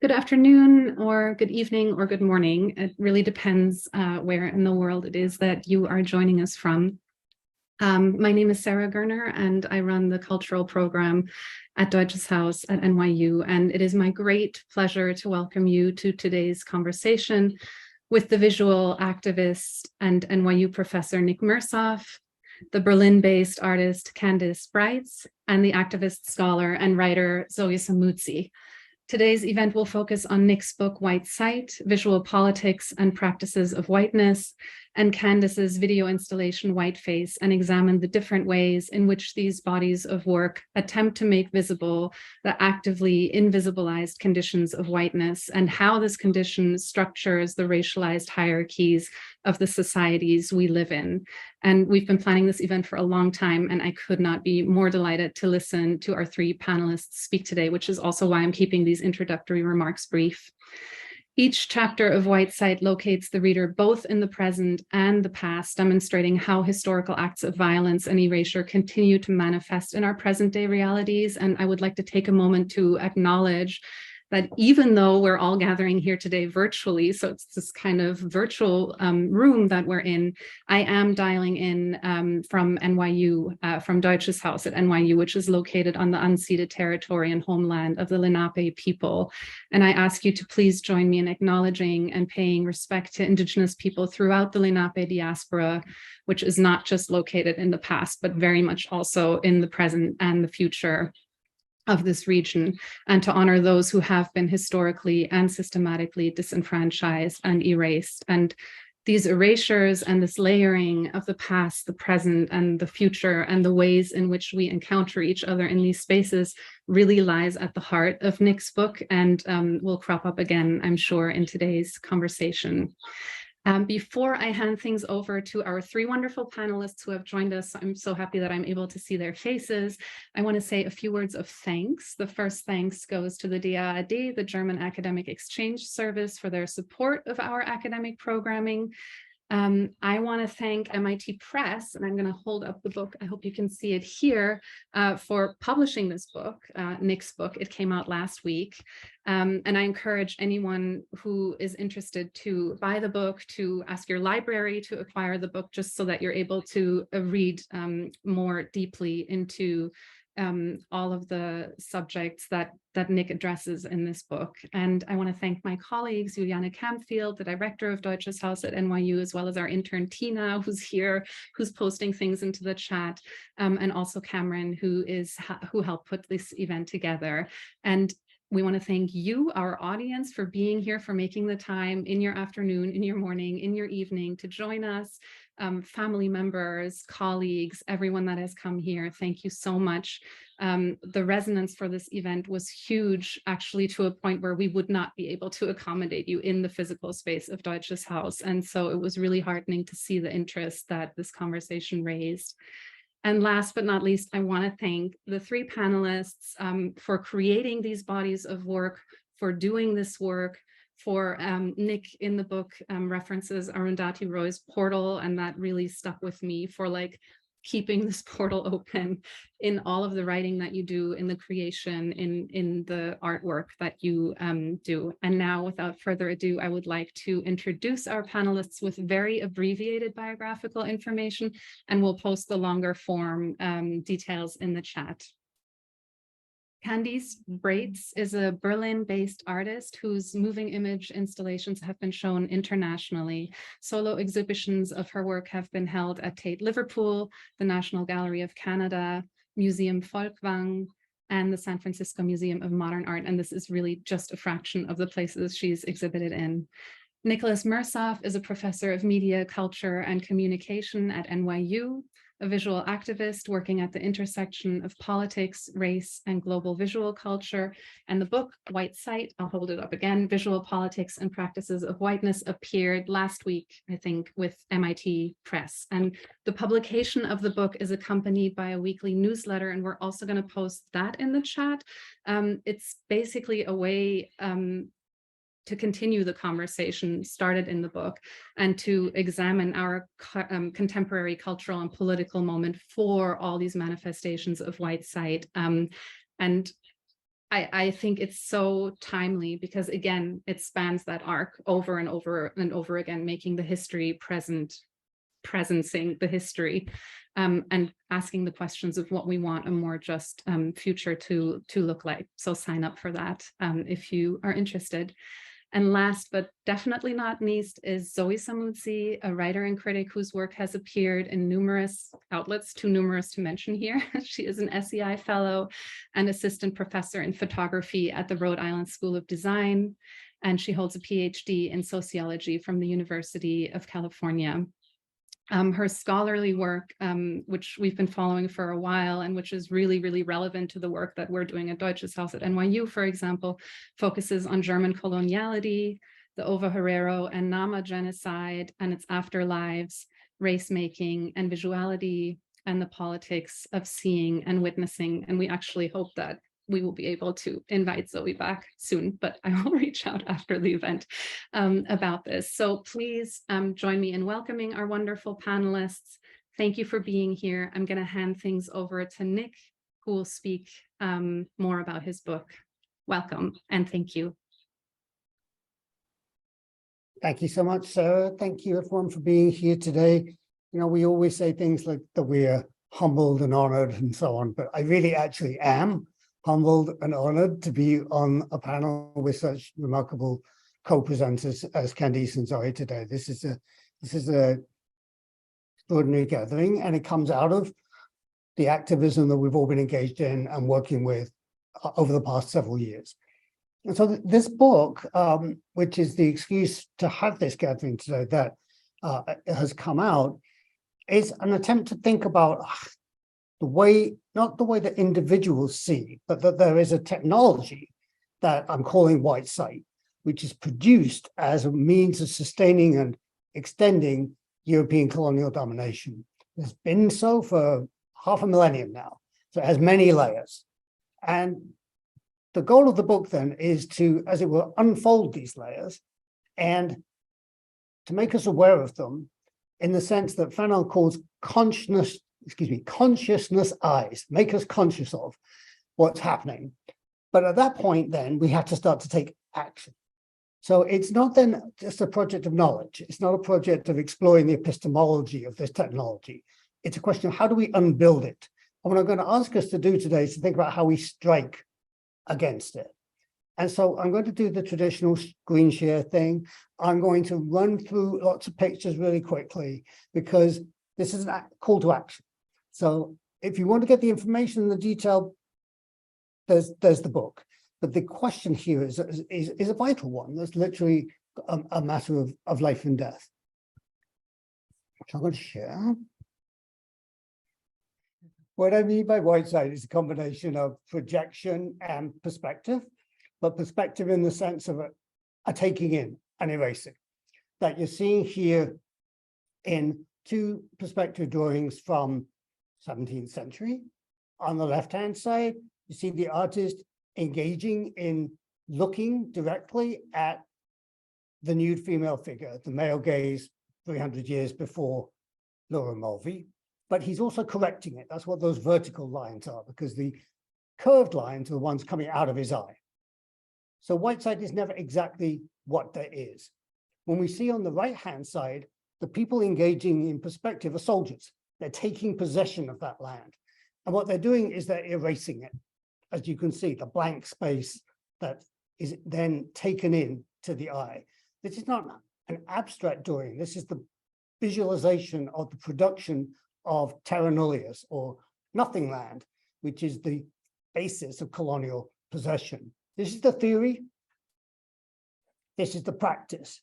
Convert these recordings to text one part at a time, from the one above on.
Good afternoon, or good evening, or good morning. It really depends where in the world it is that you are joining us from. My name is Sarah Gerner, and I run the cultural program at Deutsches Haus at NYU. And it is my great pleasure to welcome you to today's conversation with the visual activist and NYU professor Nick Mirzoeff, the Berlin-based artist Candice Breitz, and the activist scholar and writer Zoé Samudzi. Today's event will focus on Nick's book, White Sight, Visual Politics and Practices of Whiteness, and Candice's video installation, Whiteface, and examine the different ways in which these bodies of work attempt to make visible the actively invisibilized conditions of whiteness and how this condition structures the racialized hierarchies of the societies we live in. And we've been planning this event for a long time, and I could not be more delighted to listen to our three panelists speak today, which is also why I'm keeping these introductory remarks brief. Each chapter of White Sight locates the reader both in the present and the past, demonstrating how historical acts of violence and erasure continue to manifest in our present-day realities. And I would like to take a moment to acknowledge that even though we're all gathering here today virtually, so it's this kind of virtual room that we're in, I am dialing in from NYU, from Deutsches Haus at NYU, which is located on the unceded territory and homeland of the Lenape people. And I ask you to please join me in acknowledging and paying respect to Indigenous people throughout the Lenape diaspora, which is not just located in the past, but very much also in the present and the future of this region, and to honor those who have been historically and systematically disenfranchised and erased. And these erasures and this layering of the past, the present, and the future, and the ways in which we encounter each other in these spaces really lies at the heart of Nick's book, and will crop up again, I'm sure, in today's conversation. Before I hand things over to our three wonderful panelists who have joined us, I'm so happy that I'm able to see their faces. I want to say a few words of thanks. The first thanks goes to the DAAD, the German Academic Exchange Service, for their support of our academic programming. I want to thank MIT Press, and I'm going to hold up the book. I hope you can see it here, for publishing this book, Nick's book. It came out last week. And I encourage anyone who is interested to buy the book, to ask your library to acquire the book, just so that you're able to read more deeply into all of the subjects that Nick addresses in this book. And I want to thank my colleagues, Juliane Campfield, the director of Deutsches Haus at NYU, as well as our intern Tina, who's here, who's posting things into the chat, and also Cameron, who helped put this event together. And we want to thank you, our audience, for being here, for making the time in your afternoon, in your morning, in your evening to join us. Family members, colleagues, everyone that has come here, thank you so much. The resonance for this event was huge, actually, to a point where we would not be able to accommodate you in the physical space of Deutsches Haus. And so it was really heartening to see the interest that this conversation raised. And last but not least, I want to thank the three panelists for creating these bodies of work, for doing this work, for Nick in the book references Arundhati Roy's portal, and that really stuck with me, for keeping this portal open in all of the writing that you do, in the creation, in the artwork that you do. And now, without further ado, I would like to introduce our panelists with very abbreviated biographical information, and we'll post the longer form details in the chat. Candice Breitz is a Berlin-based artist whose moving image installations have been shown internationally. Solo exhibitions of her work have been held at Tate Liverpool, the National Gallery of Canada, Museum Folkwang, and the San Francisco Museum of Modern Art. And this is really just a fraction of the places she's exhibited in. Nicholas Mirzoeff is a professor of media, culture, and communication at NYU, a visual activist working at the intersection of politics, race, and global visual culture. And the book, White Sight, I'll hold it up again, Visual Politics and Practices of Whiteness, appeared last week, I think, with MIT Press. And the publication of the book is accompanied by a weekly newsletter, and we're also going to post that in the chat. It's basically a way to continue the conversation started in the book, and to examine our contemporary cultural and political moment for all these manifestations of white sight. And I think it's so timely because, again, it spans that arc over and over and over again, making the history presencing the history, and asking the questions of what we want a more just future to look like. So sign up for that if you are interested. And last but definitely not least is Zoé Samudzi, a writer and critic whose work has appeared in numerous outlets, too numerous to mention here. She is an SEI fellow and assistant professor in photography at the Rhode Island School of Design, and she holds a PhD in sociology from the University of California. Her scholarly work, which we've been following for a while and which is really, really relevant to the work that we're doing at Deutsches Haus at NYU, for example, focuses on German coloniality, the Ova Herero and Nama genocide and its afterlives, race making and visuality, and the politics of seeing and witnessing. And we actually hope that we will be able to invite Zoe back soon, but I will reach out after the event about this. So please join me in welcoming our wonderful panelists. Thank you for being here. I'm going to hand things over to Nick, who will speak more about his book. Welcome and thank you. Thank you so much, Sarah. Thank you, everyone, for being here today. You know, we always say things like that we're humbled and honored and so on, but I really actually am humbled and honored to be on a panel with such remarkable co-presenters as Candice and Zoe today. This is a extraordinary gathering, and it comes out of the activism that we've all been engaged in and working with over the past several years. And so this book, which is the excuse to have this gathering today that has come out, is an attempt to think about the way, not the way that individuals see, but that there is a technology that I'm calling white sight, which is produced as a means of sustaining and extending European colonial domination. It's been so for half a millennium now, so it has many layers. And the goal of the book then is to, as it were, unfold these layers and to make us aware of them in the sense that Fanon calls consciousness eyes, make us conscious of what's happening. But at that point, then we have to start to take action. So it's not then just a project of knowledge. It's not a project of exploring the epistemology of this technology. It's a question of how do we unbuild it? And what I'm going to ask us to do today is to think about how we strike against it. And so I'm going to do the traditional screen share thing. I'm going to run through lots of pictures really quickly because this is a call to action. So if you want to get the information and the detail, there's the book. But the question here is a vital one. That's literally a matter of life and death, which I'm going to share. What I mean by white side is a combination of projection and perspective, but perspective in the sense of a taking in and erasing that you're seeing here in two perspective drawings from 17th century. On the left-hand side, you see the artist engaging in looking directly at the nude female figure, the male gaze 300 years before Laura Mulvey, but he's also correcting it. That's what those vertical lines are, because the curved lines are the ones coming out of his eye. So white side is never exactly what there is. When we see on the right-hand side, the people engaging in perspective are soldiers. They're taking possession of that land. And what they're doing is they're erasing it. As you can see, the blank space that is then taken in to the eye. This is not an abstract drawing. This is the visualization of the production of terra nullius, or nothing land, which is the basis of colonial possession. This is the theory. This is the practice.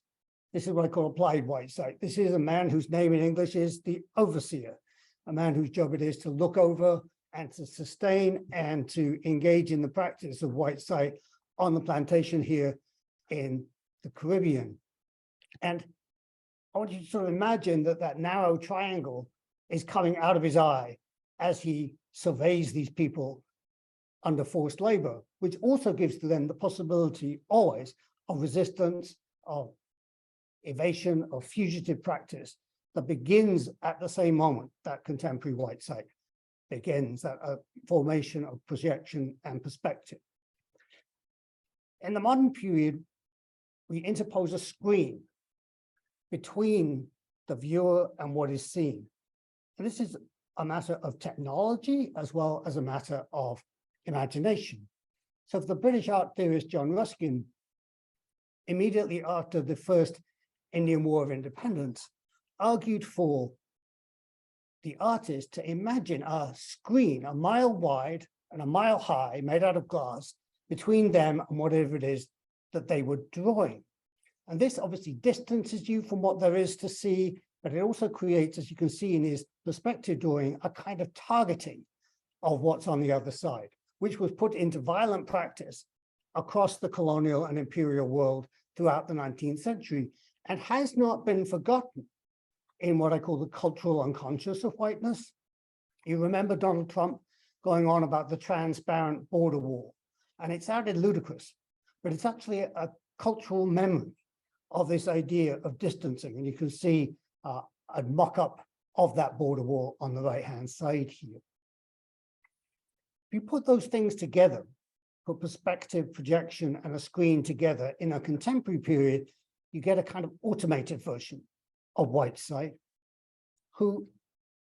This is what I call applied white sight. This is a man whose name in English is the overseer, a man whose job it is to look over and to sustain and to engage in the practice of white sight on the plantation here in the Caribbean. And I want you to sort of imagine that that narrow triangle is coming out of his eye as he surveys these people under forced labor, which also gives to them the possibility always of resistance, of evasion, of fugitive practice that begins at the same moment that contemporary white sight begins, that formation of projection and perspective. In the modern period, we interpose a screen between the viewer and what is seen. And this is a matter of technology as well as a matter of imagination. So for the British art theorist John Ruskin, immediately after the first Indian War of Independence, argued for the artist to imagine a screen a mile wide and a mile high made out of glass between them and whatever it is that they were drawing. And this obviously distances you from what there is to see, but it also creates, as you can see in his perspective drawing, a kind of targeting of what's on the other side, which was put into violent practice across the colonial and imperial world throughout the 19th century, and has not been forgotten in what I call the cultural unconscious of whiteness. You remember Donald Trump going on about the transparent border wall, and it sounded ludicrous, but it's actually a cultural memory of this idea of distancing. And you can see a mock-up of that border wall on the right-hand side here. If you put those things together, put perspective, projection, and a screen together in a contemporary period, you get a kind of automated version of Whiteside, who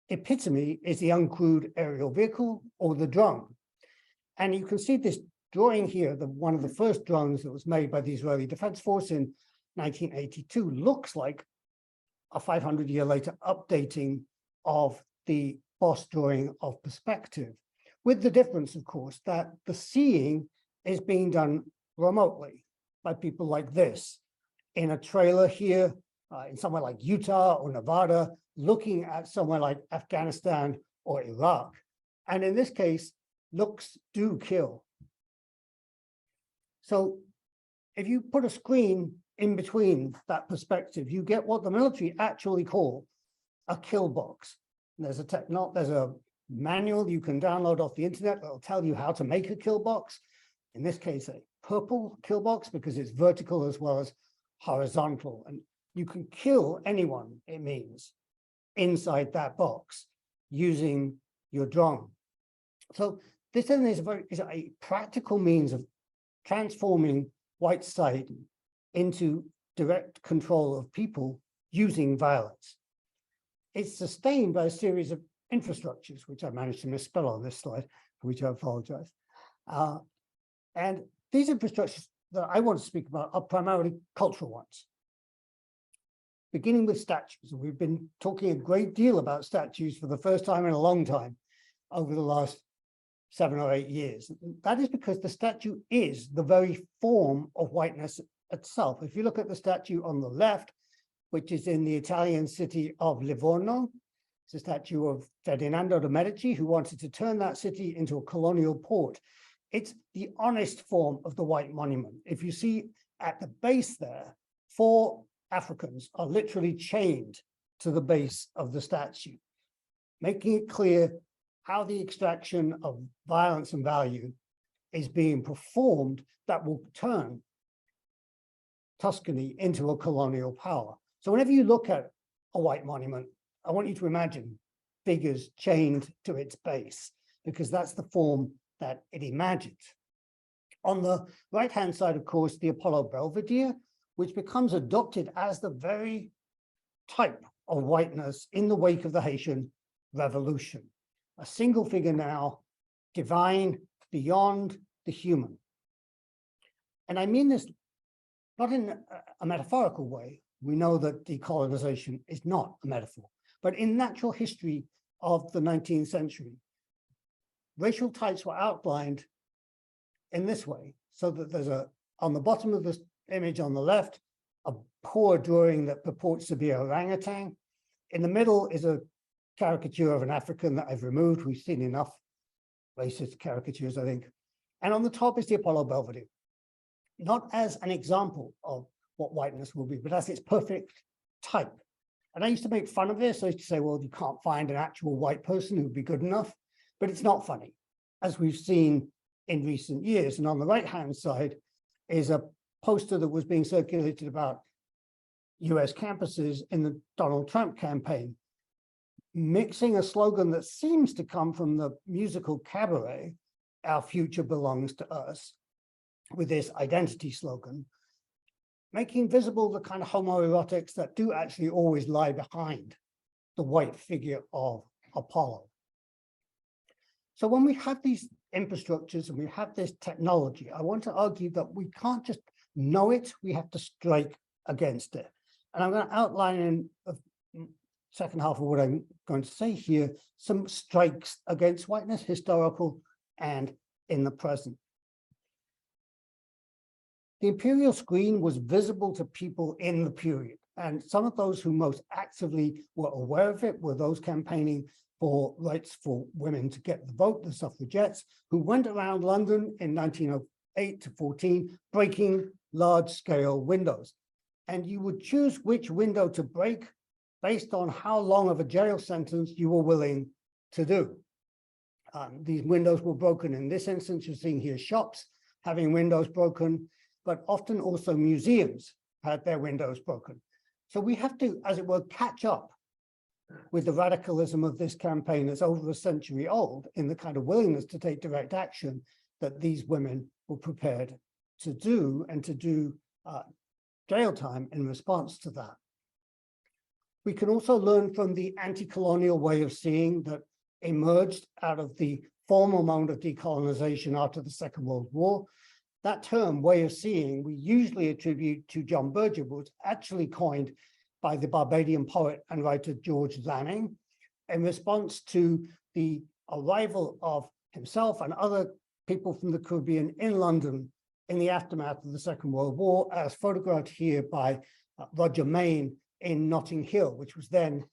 epitome is the uncrewed aerial vehicle or the drone. And you can see this drawing here, one of the first drones that was made by the Israeli Defense Force in 1982, looks like a 500-year later updating of the Boss drawing of perspective, with the difference, of course, that the seeing is being done remotely by people like this, in a trailer here, in somewhere like Utah or Nevada, looking at somewhere like Afghanistan or Iraq. And in this case, looks do kill. So if you put a screen in between that perspective, you get what the military actually call a kill box. And there's a manual you can download off the internet that'll tell you how to make a kill box. In this case, a purple kill box because it's vertical as well as horizontal. And you can kill anyone, it means, inside that box using your drone. So this then is a practical means of transforming Whiteside into direct control of people using violence. It's sustained by a series of infrastructures, which I managed to misspell on this slide, for which I apologize. And these infrastructures that I want to speak about are primarily cultural ones, beginning with statues. We've been talking a great deal about statues for the first time in a long time over the last 7 or 8 years. That is because the statue is the very form of whiteness itself. If you look at the statue on the left, which is in the Italian city of Livorno, it's a statue of Ferdinando de' Medici, who wanted to turn that city into a colonial port. It's the honest form of the white monument. If you see at the base there, 4 Africans are literally chained to the base of the statue, making it clear how the extraction of violence and value is being performed that will turn Tuscany into a colonial power. So whenever you look at a white monument, I want you to imagine figures chained to its base, because that's the form that it imagines. On the right-hand side, of course, the Apollo Belvedere, which becomes adopted as the very type of whiteness in the wake of the Haitian Revolution. A single figure now, divine, beyond the human. And I mean this not in a metaphorical way. We know that decolonization is not a metaphor, but in natural history of the 19th century, racial types were outlined in this way, so that there's on the bottom of this image on the left, a poor drawing that purports to be an orangutan. In the middle is a caricature of an African that I've removed. We've seen enough racist caricatures, I think. And on the top is the Apollo Belvedere, not as an example of what whiteness will be, but as its perfect type. And I used to make fun of this. I used to say, well, you can't find an actual white person who would be good enough, but it's not funny, as we've seen in recent years. And on the right-hand side is a poster that was being circulated about US campuses in the Donald Trump campaign, mixing a slogan that seems to come from the musical cabaret, "Our future belongs to us," with this identity slogan, making visible the kind of homoerotics that do actually always lie behind the white figure of Apollo. So when we have these infrastructures and we have this technology, I want to argue that we can't just know it, we have to strike against it. And I'm going to outline in the second half of what I'm going to say here, some strikes against whiteness, historical and in the present. The imperial screen was visible to people in the period, and some of those who most actively were aware of it were those campaigning for rights for women to get the vote, the suffragettes, who went around London in 1908 to 14, breaking large-scale windows. And you would choose which window to break based on how long of a jail sentence you were willing to do. These windows were broken. In this instance, you're seeing here shops having windows broken, but often also museums had their windows broken. So we have to, as it were, catch up with the radicalism of this campaign that's over a century old in the kind of willingness to take direct action that these women were prepared to do, and to do jail time in response to that. We can also learn from the anti-colonial way of seeing that emerged out of the formal moment of decolonization after the Second World War. That term, way of seeing, we usually attribute to John Berger, but was actually coined by the Barbadian poet and writer George Lanning in response to the arrival of himself and other people from the Caribbean in London in the aftermath of the Second World War, as photographed here by Roger Main in Notting Hill, which was then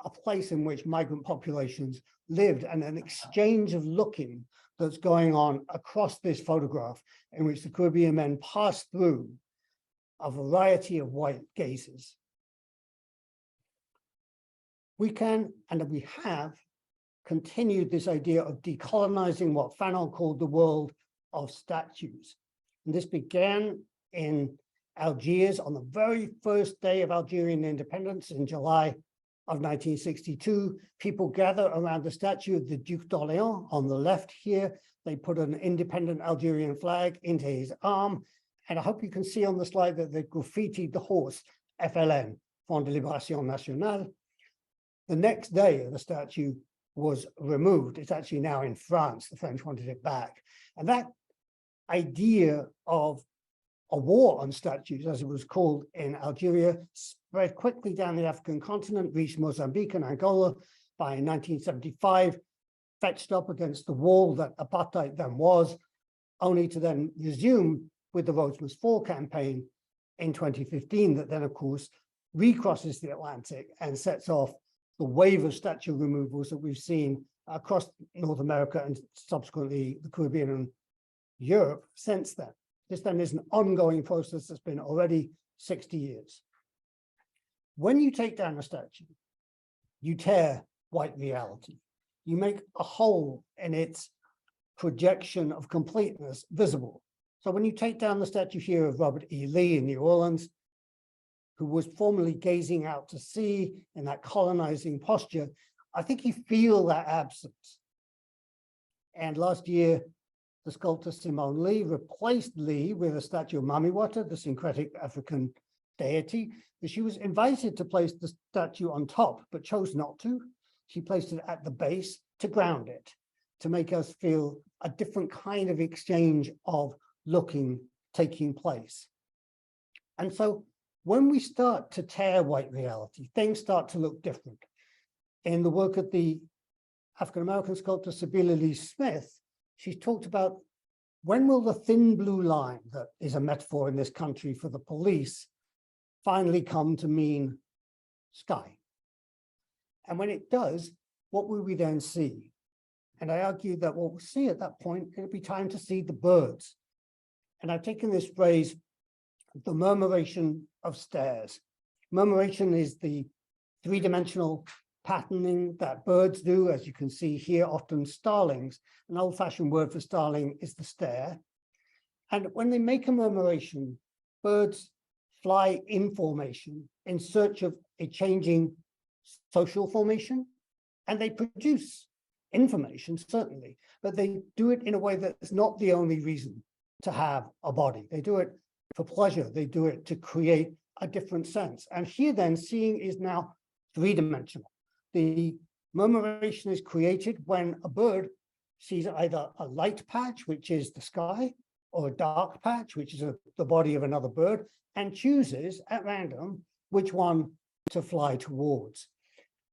a place in which migrant populations lived, and an exchange of looking that's going on across this photograph, in which the Caribbean men pass through a variety of white gazes. We can, and we have, continued this idea of decolonizing what Fanon called the world of statues. And this began in Algiers on the very first day of Algerian independence in July of 1962. People gather around the statue of the Duc d'Orléans on the left here. They put an independent Algerian flag into his arm. And I hope you can see on the slide that they graffitied the horse, FLN, Front de Libération Nationale. The next day, the statue was removed. It's actually now in France. The French wanted it back. And that idea of a war on statues, as it was called in Algeria, spread quickly down the African continent, reached Mozambique and Angola by 1975, fetched up against the wall that apartheid then was, only to then resume with the Rhodes Must Fall campaign in 2015, that then, of course, recrosses the Atlantic and sets off the wave of statue removals that we've seen across North America and subsequently the Caribbean and Europe since then. This then is an ongoing process that's been already 60 years. When you take down a statue, you tear white reality. You make a hole in its projection of completeness visible. So when you take down the statue here of Robert E. Lee in New Orleans, who was formerly gazing out to sea in that colonizing posture, I think you feel that absence. And last year, the sculptor Simone Lee replaced Lee with a statue of Mamiwata, the syncretic African deity. But she was invited to place the statue on top, but chose not to. She placed it at the base to ground it, to make us feel a different kind of exchange of looking taking place. And so when we start to tear white reality, things start to look different. In the work of the African-American sculptor Sabila Lee Smith, she's talked about when will the thin blue line, that is a metaphor in this country for the police, finally come to mean sky? And when it does, what will we then see? And I argue that what we'll see at that point, it'll be time to see the birds. And I've taken this phrase, the murmuration of stairs. Murmuration is the three-dimensional patterning that birds do, as you can see here, often starlings. An old-fashioned word for starling is the stare. And when they make a murmuration, birds fly in formation in search of a changing social formation, and they produce information, certainly, but they do it in a way that's not the only reason to have a body. They do it for pleasure. They do it to create a different sense. And here then, seeing is now three-dimensional. The murmuration is created when a bird sees either a light patch, which is the sky, or a dark patch, which is the body of another bird, and chooses at random which one to fly towards.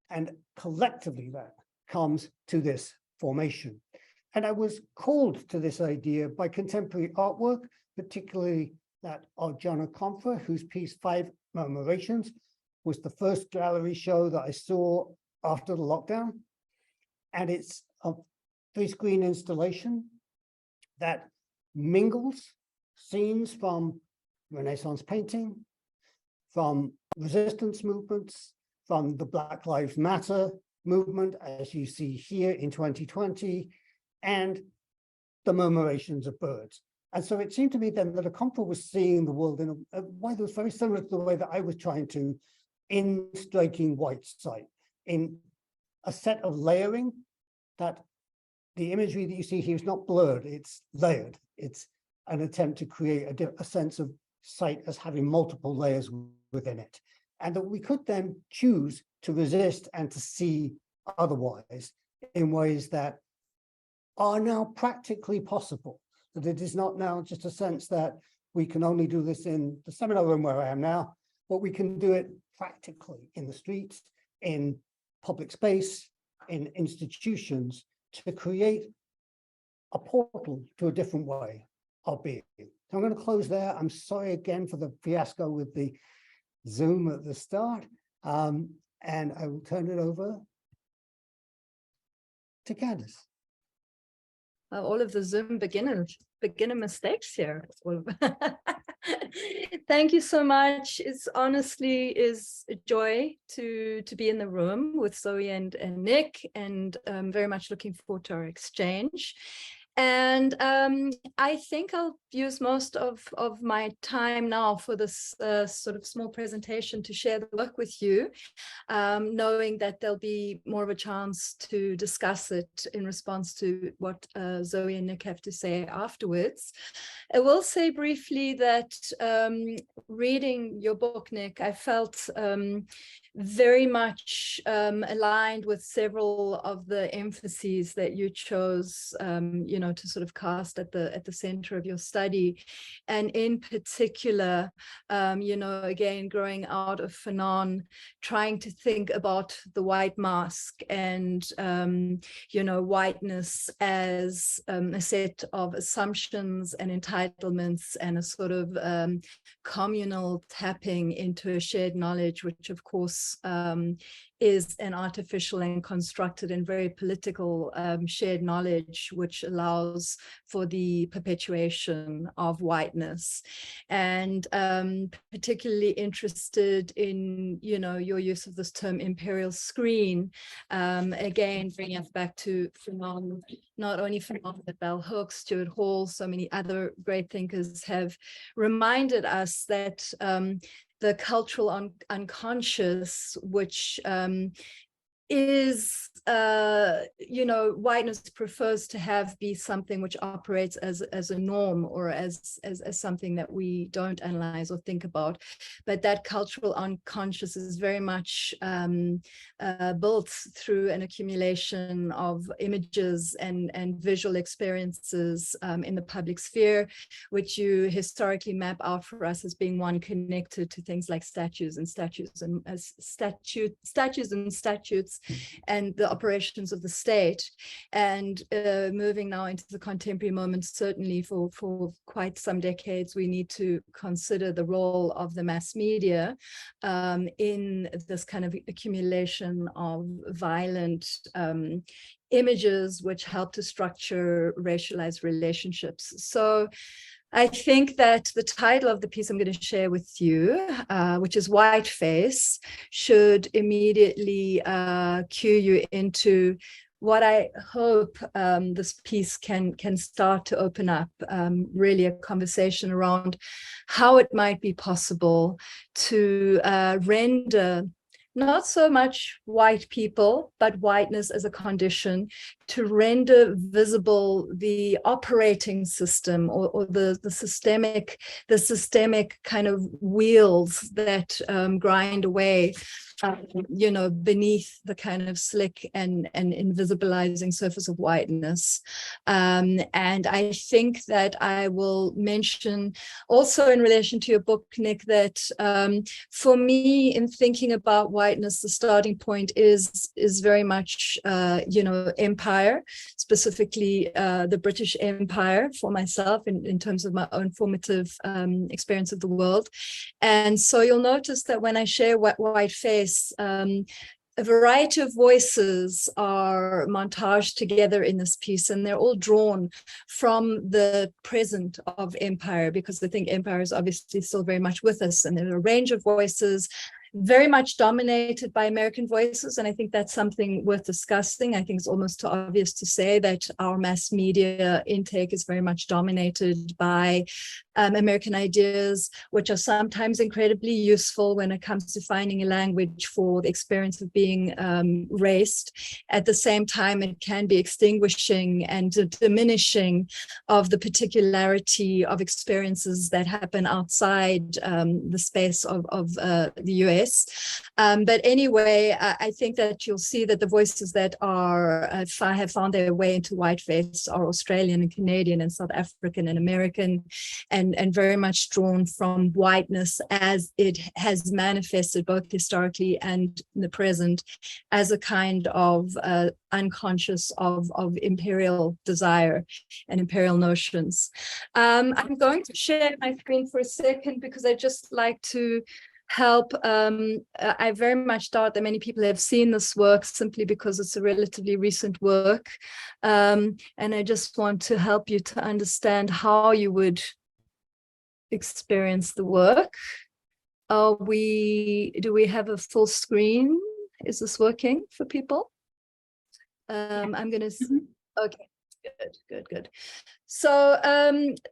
And collectively that comes to this formation. And I was called to this idea by contemporary artwork, particularly that of Jana Comfer, whose piece 5 Murmurations was the first gallery show that I saw after the lockdown. And it's a 3-screen installation that mingles scenes from Renaissance painting, from resistance movements, from the Black Lives Matter movement, as you see here in 2020, and the murmurations of birds. And so it seemed to me then that Comfer was seeing the world in a way that was very similar to the way that I was trying to in striking white sight, in a set of layering that the imagery that you see here is not blurred, it's layered. It's an attempt to create a sense of sight as having multiple layers within it. And that we could then choose to resist and to see otherwise in ways that are now practically possible. That it is not now just a sense that we can only do this in the seminar room where I am now, but we can do it practically in the streets, in public space, in institutions, to create a portal to a different way of being. So I'm going to close there. I'm sorry again for the fiasco with the Zoom at the start, and I will turn it over to Candice. All of the Zoom beginner mistakes here. Thank you so much. It's honestly is a joy to be in the room with Zoe and Nick, and very much looking forward to our exchange. And I think I'll use most of my time now for this sort of small presentation to share the work with you, knowing that there'll be more of a chance to discuss it in response to what Zoe and Nick have to say afterwards. I will say briefly that reading your book, Nick, I felt very much aligned with several of the emphases that you chose, to sort of cast at the center of your study, and in particular, again, growing out of Fanon, trying to think about the white mask and whiteness as a set of assumptions and entitlements and a sort of communal tapping into a shared knowledge, which of course is an artificial and constructed and very political shared knowledge, which allows for the perpetuation of whiteness. And particularly interested in, your use of this term imperial screen, again, bringing us back to Fanon, not only Fanon, but Bell Hooks, Stuart Hall, so many other great thinkers have reminded us that the cultural unconscious, which is, whiteness prefers to be something which operates as a norm or as something that we don't analyze or think about. But that cultural unconscious is very much built through an accumulation of images and visual experiences in the public sphere, which you historically map out for us as being one connected to things like statues and statutes and the operations of the state. And moving now into the contemporary moment, certainly for quite some decades, we need to consider the role of the mass media in this kind of accumulation of violent images which help to structure racialized relationships. So I think that the title of the piece I'm going to share with you, which is Whiteface, should immediately cue you into what I hope this piece can start to open up, really a conversation around how it might be possible to render not so much white people, but whiteness as a condition to render visible the operating system or the systemic kind of wheels that grind away, beneath the kind of slick and invisibilizing surface of whiteness. And I think that I will mention also in relation to your book, Nick, that for me, in thinking about whiteness, the starting point is very much, empire, specifically the British Empire for myself in terms of my own formative experience of the world. And so you'll notice that when I share Whiteface, a variety of voices are montaged together in this piece, and they're all drawn from the present of empire, because I think empire is obviously still very much with us, and there's a range of voices very much dominated by American voices. And I think that's something worth discussing. I think it's almost too obvious to say that our mass media intake is very much dominated by American ideas, which are sometimes incredibly useful when it comes to finding a language for the experience of being raced. At the same time, it can be extinguishing and diminishing of the particularity of experiences that happen outside the space of the US. But anyway, I think that you'll see that the voices that have found their way into Whiteface are Australian and Canadian and South African and American, and very much drawn from whiteness as it has manifested both historically and in the present as a kind of unconscious of imperial desire and imperial notions. I'm going to share my screen for a second because I just like to help. I very much doubt that many people have seen this work simply because it's a relatively recent work. And I just want to help you to understand how you would experience the work. Do we have a full screen? Is this working for people? I'm going to, okay, good. So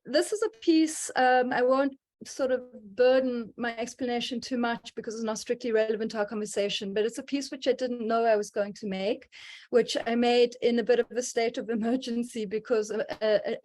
this is a piece, I won't sort of burden my explanation too much because it's not strictly relevant to our conversation, but it's a piece which I didn't know I was going to make, which I made in a bit of a state of emergency because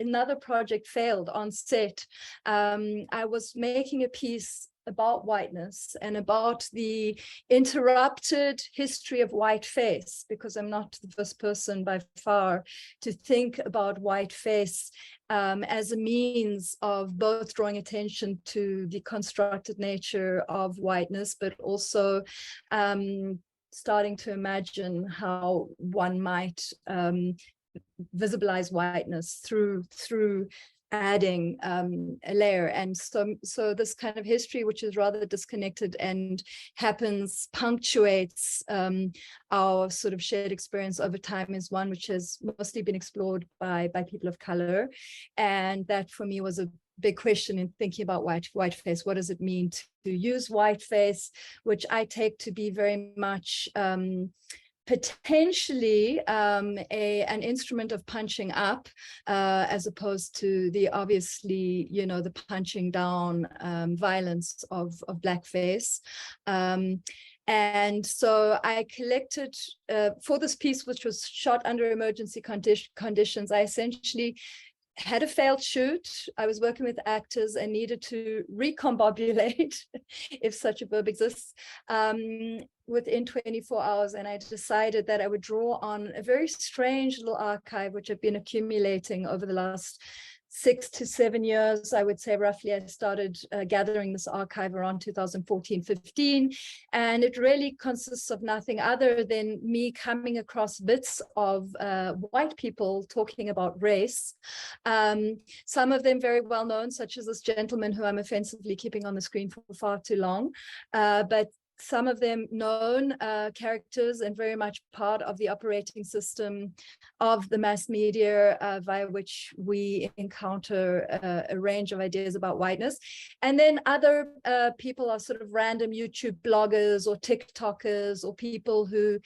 another project failed on set. I was making a piece about whiteness and about the interrupted history of whiteface, because I'm not the first person by far to think about whiteface as a means of both drawing attention to the constructed nature of whiteness, but also starting to imagine how one might visibilize whiteness through adding a layer. And so this kind of history, which is rather disconnected and punctuates our sort of shared experience over time, is one which has mostly been explored by people of color. And that for me was a big question in thinking about whiteface. What does it mean to use whiteface, which I take to be very much potentially an instrument of punching up as opposed to the obviously, the punching down violence of blackface. And so I collected for this piece, which was shot under emergency conditions, I essentially had a failed shoot. I was working with actors and needed to recombobulate, if such a verb exists, within 24 hours. And I decided that I would draw on a very strange little archive, which I've been accumulating over the last 6 to 7 years, I would say roughly. I started gathering this archive around 2014-15, and it really consists of nothing other than me coming across bits of white people talking about race. Some of them very well known, such as this gentleman who I'm offensively keeping on the screen for far too long, but some of them known characters and very much part of the operating system of the mass media via which we encounter a range of ideas about whiteness. And then other people are sort of random YouTube bloggers or TikTokers or people who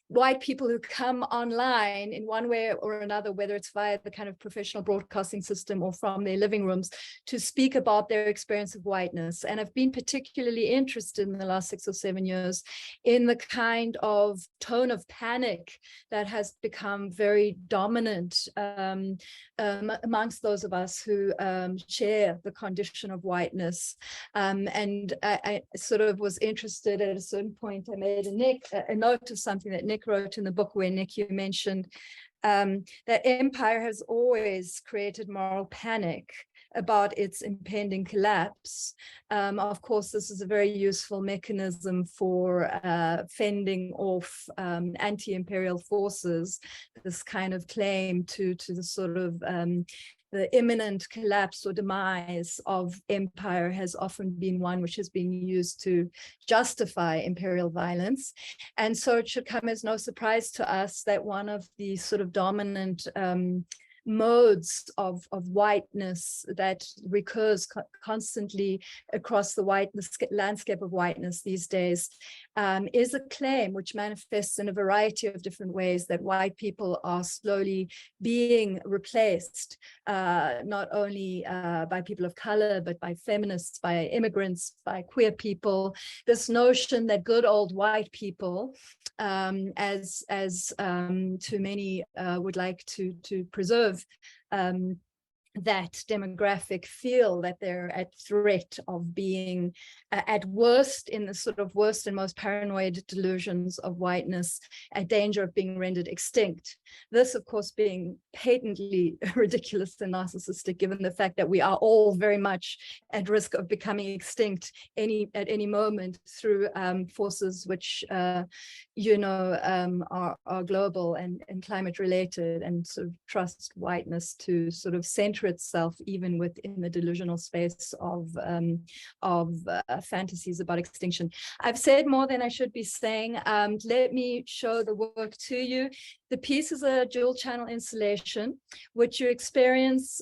white people who come online in one way or another, whether it's via the kind of professional broadcasting system or from their living rooms, to speak about their experience of whiteness. And I've been particularly interested in the last 6 or 7 years in the kind of tone of panic that has become very dominant amongst those of us who share the condition of whiteness. And I sort of was interested at a certain point. I made a note of something that Nick wrote in the book, where, Nick, you mentioned that empire has always created moral panic about its impending collapse. Of course, this is a very useful mechanism for fending off anti-imperial forces, this kind of claim to the sort of the imminent collapse or demise of empire has often been one which has been used to justify imperial violence. And so it should come as no surprise to us that one of the sort of dominant modes of whiteness that recurs constantly across the landscape of whiteness these days is a claim which manifests in a variety of different ways that white people are slowly being replaced, not only by people of color, but by feminists, by immigrants, by queer people. This notion that good old white people, as too many would like to preserve, that demographic, feel that they're at threat of being at worst, in the sort of worst and most paranoid delusions of whiteness, at danger of being rendered extinct. This, of course, being patently ridiculous and narcissistic, given the fact that we are all very much at risk of becoming extinct at any moment through forces which are global and climate related, and sort of trust whiteness to sort of center itself even within the delusional space of fantasies about extinction. I've said more than I should be saying. Let me show the work to you. The piece is a dual channel installation, which you experience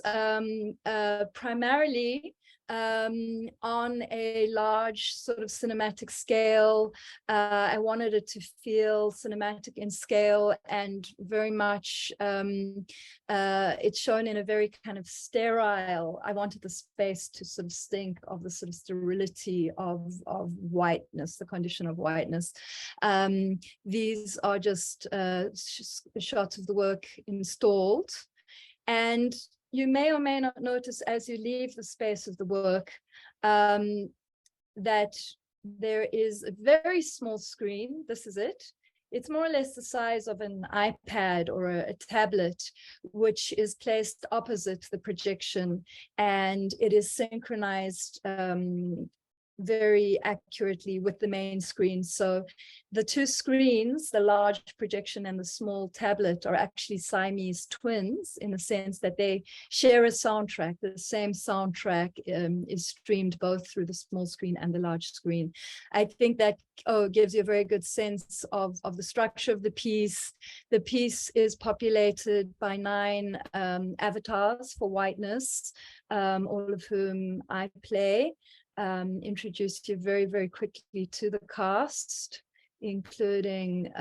primarily on a large sort of cinematic scale. I wanted it to feel cinematic in scale, and very much it's shown in a very kind of sterile. I wanted the space to sort of stink of the sort of sterility of whiteness, the condition of whiteness. These are just shots of the work installed, and you may or may not notice as you leave the space of the work that there is a very small screen. This is it. It's more or less the size of an iPad or a tablet, which is placed opposite the projection, and it is synchronized very accurately with the main screen. So the two screens, the large projection and the small tablet, are actually Siamese twins, in the sense that they share a soundtrack. The same soundtrack is streamed both through the small screen and the large screen. I think that gives you a very good sense of the structure of the piece. The piece is populated by 9 avatars for whiteness, all of whom I play. Introduce you very, very quickly to the cast, including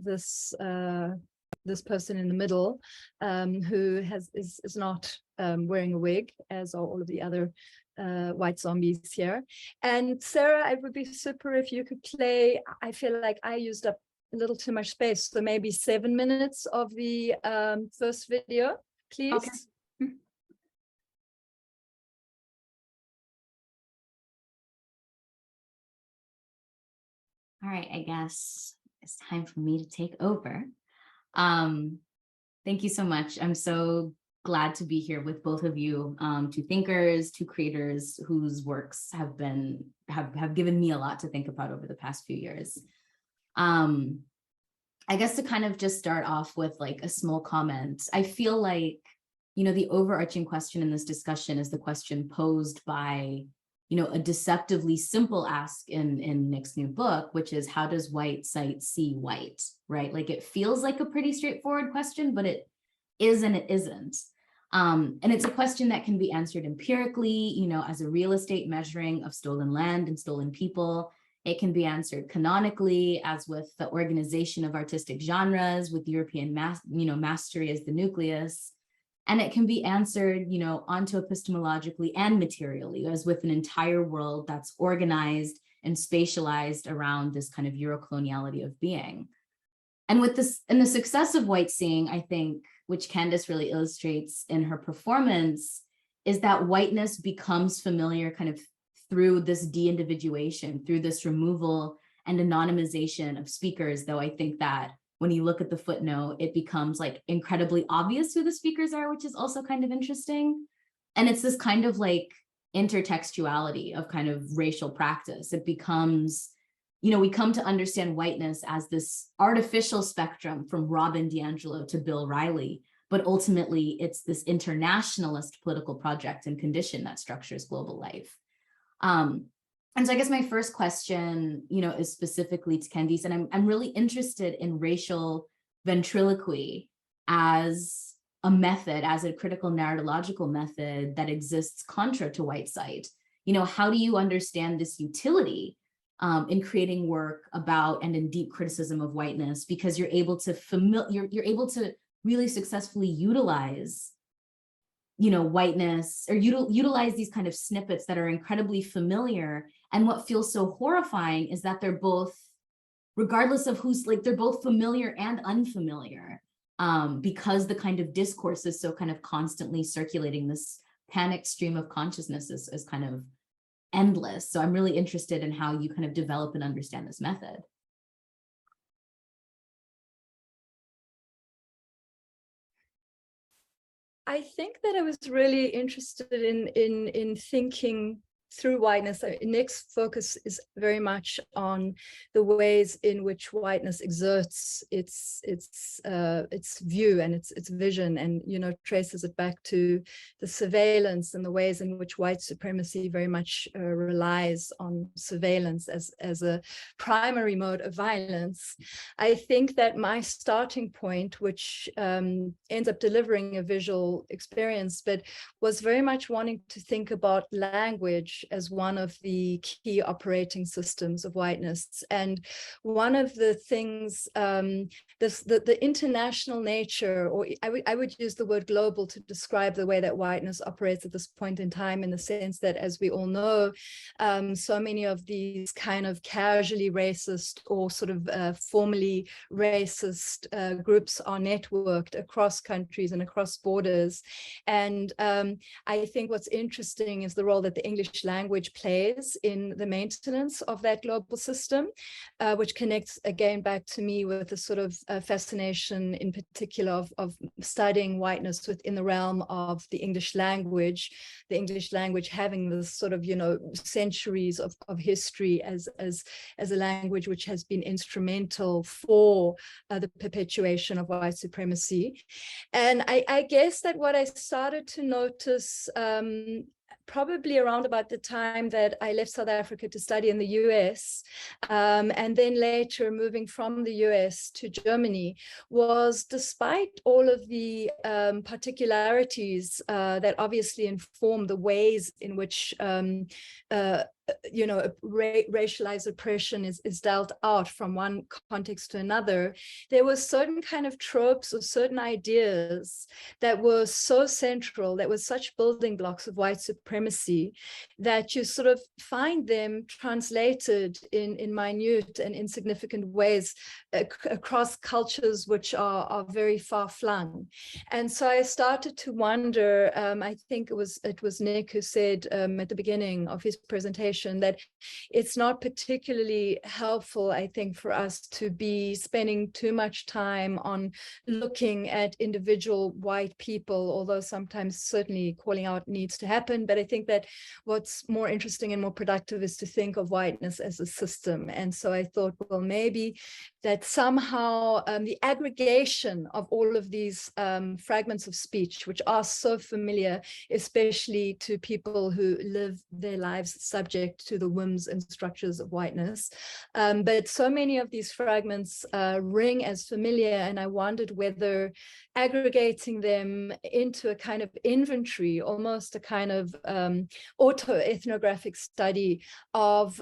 this person in the middle, who is not wearing a wig, as are all of the other white zombies here. And Sarah, it would be super if you could play. I feel like I used up a little too much space, so maybe 7 minutes of the first video, please. Okay. All right, I guess it's time for me to take over. Thank you so much. I'm so glad to be here with both of you, two thinkers, two creators whose works have given me a lot to think about over the past few years. I guess to kind of just start off with like a small comment, I feel like, the overarching question in this discussion is the question posed by a deceptively simple ask in Nick's new book, which is, how does white sight see white, right? Like, it feels like a pretty straightforward question, but it is and it isn't. And it's a question that can be answered empirically, as a real estate measuring of stolen land and stolen people. It can be answered canonically, as with the organization of artistic genres, with European mastery as the nucleus. And it can be answered, onto epistemologically and materially, as with an entire world that's organized and spatialized around this kind of Eurocoloniality of being. And with this, and the success of white seeing, I think, which Candice really illustrates in her performance, is that whiteness becomes familiar kind of through this de-individuation, through this removal and anonymization of speakers, though I think that when you look at the footnote, it becomes like incredibly obvious who the speakers are, which is also kind of interesting. And it's this kind of like intertextuality of kind of racial practice. It becomes, we come to understand whiteness as this artificial spectrum from Robin DiAngelo to Bill Riley, but ultimately it's this internationalist political project and condition that structures global life. And so I guess my first question, is specifically to Candice, and I'm really interested in racial ventriloquy as a method, as a critical narratological method that exists contra to white sight. How do you understand this utility in creating work about and in deep criticism of whiteness? Because you're able to you're able to really successfully utilize whiteness, or utilize these kind of snippets that are incredibly familiar. And what feels so horrifying is that they're both, regardless of who's, they're both familiar and unfamiliar, because the kind of discourse is so kind of constantly circulating. This panic stream of consciousness is kind of endless. So I'm really interested in how you kind of develop and understand this method. I think that I was really interested in thinking through whiteness. Nick's focus is very much on the ways in which whiteness exerts its view and its vision, and traces it back to the surveillance and the ways in which white supremacy very much relies on surveillance as a primary mode of violence. I think that my starting point, which ends up delivering a visual experience, but was very much wanting to think about language as one of the key operating systems of whiteness. And one of the things, the international nature, or I would use the word global to describe the way that whiteness operates at this point in time, in the sense that, as we all know, so many of these kind of casually racist or sort of formally racist groups are networked across countries and across borders. And I think what's interesting is the role that the English language plays in the maintenance of that global system, which connects again back to me with a sort of fascination in particular of studying whiteness within the realm of the English language having this sort of, centuries of history as a language which has been instrumental for the perpetuation of white supremacy. And I guess that what I started to notice probably around about the time that I left South Africa to study in the US, and then later moving from the US to Germany, was despite all of the particularities that obviously inform the ways in which racialized oppression is dealt out from one context to another, there were certain kind of tropes or certain ideas that were so central, that were such building blocks of white supremacy, that you sort of find them translated in minute and insignificant ways across cultures which are very far flung. And so I started to wonder, I think it was Nick who said at the beginning of his presentation, that it's not particularly helpful, I think, for us to be spending too much time on looking at individual white people, although sometimes certainly calling out needs to happen. But I think that what's more interesting and more productive is to think of whiteness as a system. And so I thought, well, maybe that somehow the aggregation of all of these fragments of speech, which are so familiar, especially to people who live their lives subject subject to the whims and structures of whiteness. But so many of these fragments ring as familiar, and I wondered whether aggregating them into a kind of inventory, almost a kind of auto-ethnographic study of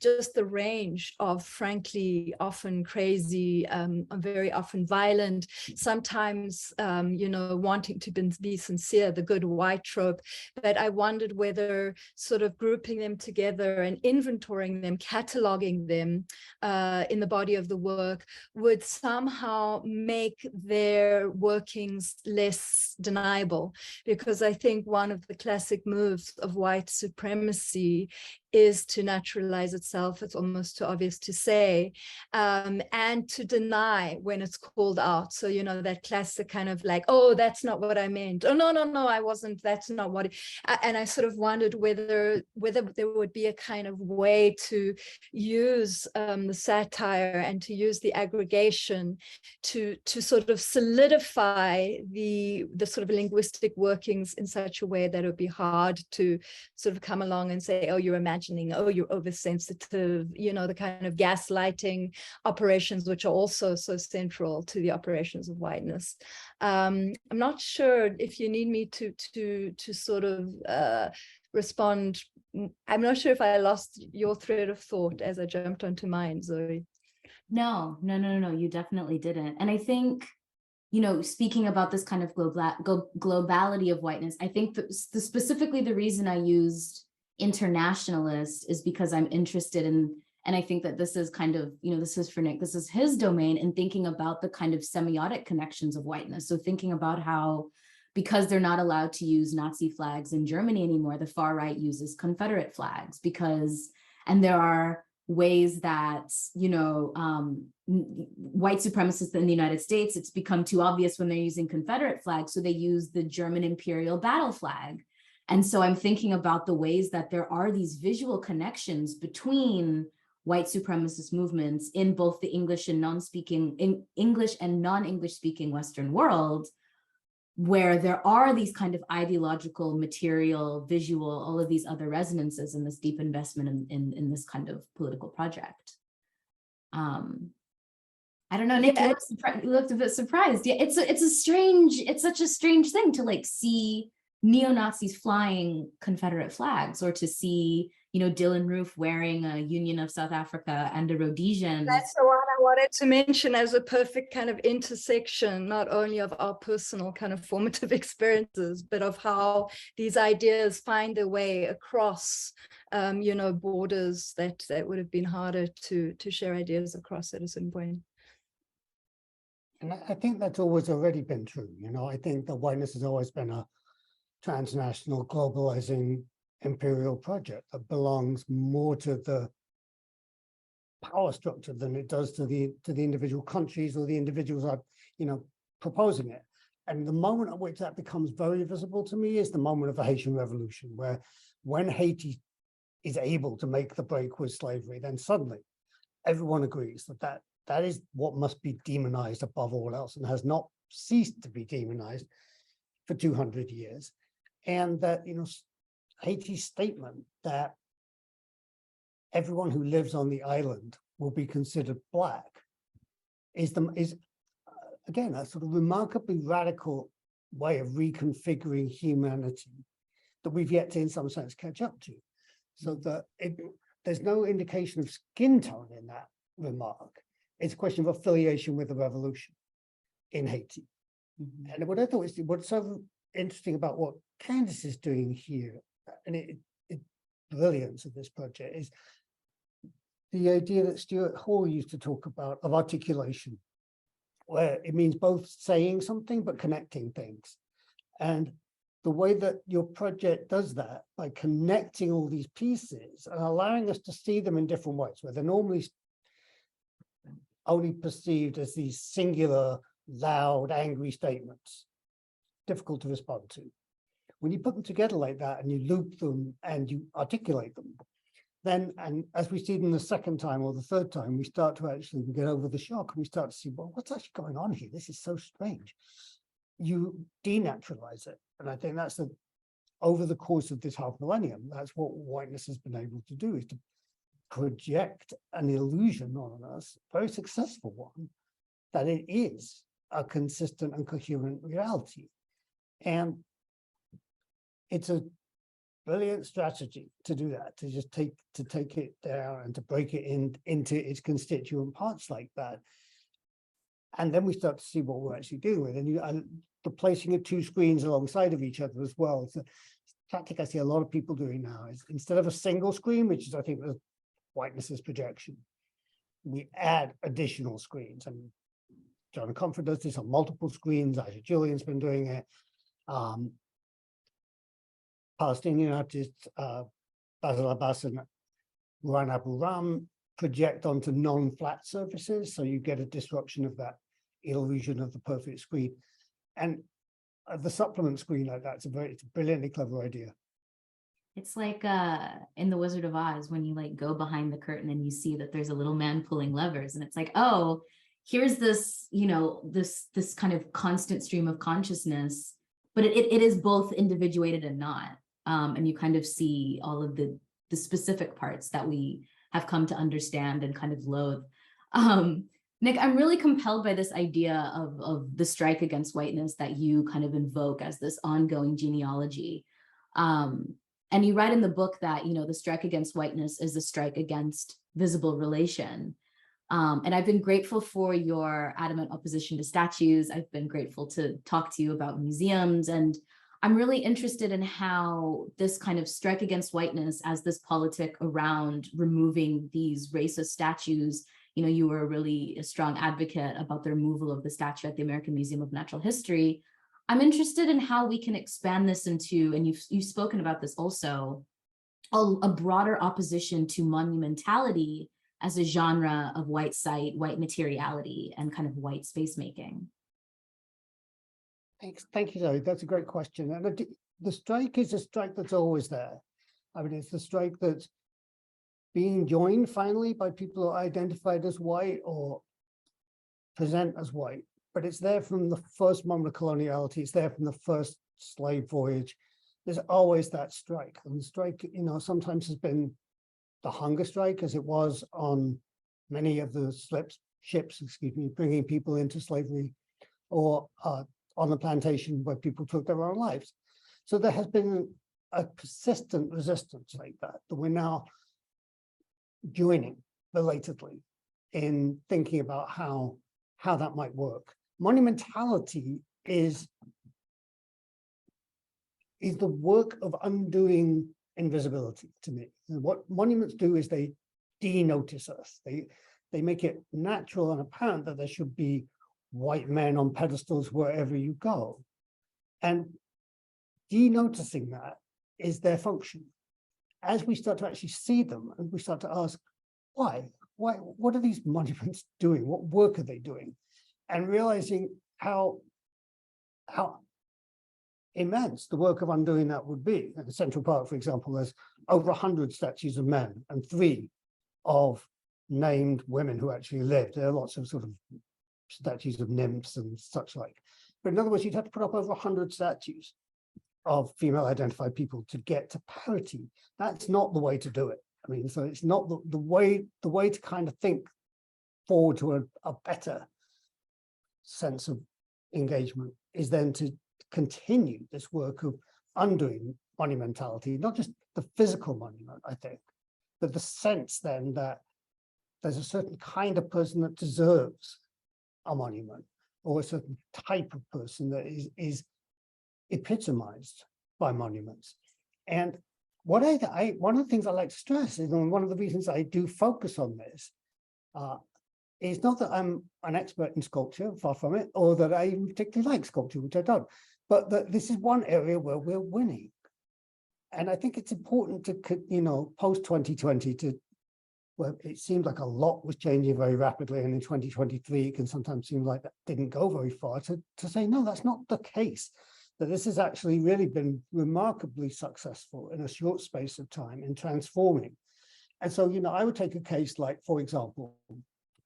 just the range of frankly often crazy, very often violent, sometimes wanting to be sincere, the good white trope. But I wondered whether sort of grouping them together and inventorying them, cataloging them in the body of the work would somehow make their workings less deniable, because I think one of the classic moves of white supremacy is to naturalize itself. It's almost too obvious to say, and to deny when it's called out. So, that classic kind of like, oh, that's not what I meant. Oh, no, I wasn't. That's not what it, and I sort of wondered whether there would be a kind of way to use the satire and to use the aggregation to sort of solidify the sort of linguistic workings in such a way that it would be hard to sort of come along and say, oh, you're imagining, oh, you're oversensitive, the kind of gaslighting operations, which are also so central to the operations of whiteness. I'm not sure if you need me to sort of respond. I'm not sure if I lost your thread of thought as I jumped onto mine, Zoe. No, you definitely didn't. And I think, speaking about this kind of globality of whiteness, I think specifically the reason I used internationalist is because I'm interested in, and I think that this is kind of, this is for Nick, this is his domain, in thinking about the kind of semiotic connections of whiteness. So thinking about how, because they're not allowed to use Nazi flags in Germany anymore, the far right uses Confederate flags and there are ways that, white supremacists in the United States, it's become too obvious when they're using Confederate flags, so they use the German imperial battle flag. And so I'm thinking about the ways that there are these visual connections between white supremacist movements in both the English and non-English speaking Western world, where there are these kind of ideological, material, visual, all of these other resonances in this deep investment in this kind of political project. I don't know, Nick, you looked a bit surprised. Yeah, it's such a strange thing to like see neo-Nazis flying Confederate flags, or to see, Dylan Roof wearing a Union of South Africa and a Rhodesian. That's the one I wanted to mention as a perfect kind of intersection, not only of our personal kind of formative experiences, but of how these ideas find their way across, borders that would have been harder to share ideas across at a certain point. And I think that's always already been true. I think that whiteness has always been a transnational, globalizing imperial project that belongs more to the power structure than it does to the individual countries or the individuals that proposing it. And the moment at which that becomes very visible to me is the moment of the Haitian Revolution, where when Haiti is able to make the break with slavery, then suddenly everyone agrees that is what must be demonized above all else, and has not ceased to be demonized for 200 years. And that, Haiti's statement that everyone who lives on the island will be considered Black is again a sort of remarkably radical way of reconfiguring humanity that we've yet to, in some sense, catch up to. So that there's no indication of skin tone in that remark. It's a question of affiliation with the revolution in Haiti. Mm-hmm. And what I thought is what's so interesting about what Candice is doing here, and it's brilliance of this project, is the idea that Stuart Hall used to talk about of articulation, where it means both saying something but connecting things. And the way that your project does that, by connecting all these pieces and allowing us to see them in different ways, where they're normally only perceived as these singular, loud, angry statements, difficult to respond to. When you put them together like that and you loop them and you articulate them, then, and as we see them the second time or the third time, we start to actually get over the shock and we start to see, well, what's actually going on here? This is so strange. You denaturalize it. And I think that's over the course of this half millennium, that's what whiteness has been able to do, is to project an illusion on us, a very successful one, that it is a consistent and coherent reality. And it's a brilliant strategy to do that, to just take it down and to break it into its constituent parts like that. And then we start to see what we're actually dealing with. And the placing of two screens alongside of each other as well. It's a tactic I see a lot of people doing now, is instead of a single screen, which is I think the whiteness's projection, we add additional screens. And John Comfort does this on multiple screens. Isaac Julian's been doing it. Palestinian artists, Basil Abbas and Ruan Abu Ram project onto non-flat surfaces, so you get a disruption of that illusion of the perfect screen. And the supplement screen like that, it's a brilliantly clever idea. It's like in The Wizard of Oz, when you like go behind the curtain and you see that there's a little man pulling levers, and it's like, oh, here's this, you know, this kind of constant stream of consciousness, but it is both individuated and not. And you kind of see all of the specific parts that we have come to understand and kind of loathe. Nick, I'm really compelled by this idea of the strike against whiteness that you kind of invoke as this ongoing genealogy. And you write in the book that, you know, the strike against whiteness is the strike against visible relation. And I've been grateful for your adamant opposition to statues. I've been grateful to talk to you about museums. And I'm really interested in how this kind of strike against whiteness as this politic around removing these racist statues, you know, you were really a strong advocate about the removal of the statue at the American Museum of Natural History. I'm interested in how we can expand this into, and you've spoken about this also, a broader opposition to monumentality as a genre of white sight, white materiality, and kind of white space making. Thank you, Zoe. That's a great question. And the strike is a strike that's always there. I mean, it's the strike that's being joined finally by people who are identified as white or present as white. But it's there from the first moment of coloniality. It's there from the first slave voyage. There's always that strike. And the strike, you know, sometimes has been the hunger strike, as it was on many of the ships, bringing people into slavery, or on the plantation where people took their own lives. So there has been a persistent resistance like that we're now joining belatedly in thinking about how that might work. Monumentality is the work of undoing invisibility to me. And what monuments do is they denotice us. They make it natural and apparent that there should be white men on pedestals wherever you go. And denoticing that is their function. As we start to actually see them and we start to ask, why, what are these monuments doing? What work are they doing? And realizing how immense the work of undoing that would be. At the Central Park, for example, there's over 100 statues of men and 3 of named women who actually lived. There are lots of sort of statues of nymphs and such like. But in other words, you'd have to put up over 100 statues of female identified people to get to parity. That's not the way to do it. I mean, so it's not the way to kind of think forward to a better sense of engagement is then to continue this work of undoing monumentality, not just the physical monument, I think, but the sense then that there's a certain kind of person that deserves a monument, or a certain type of person that is epitomized by monuments. And what one of the things I like to stress is, and one of the reasons I do focus on this, is not that I'm an expert in sculpture, far from it, or that I even particularly like sculpture, which I don't, but that this is one area where we're winning. And I think it's important to, you know, post 2020 well, it seemed like a lot was changing very rapidly, and in 2023, it can sometimes seem like that didn't go very far, to say, no, that's not the case, that this has actually really been remarkably successful in a short space of time in transforming. And so, you know, I would take a case like, for example,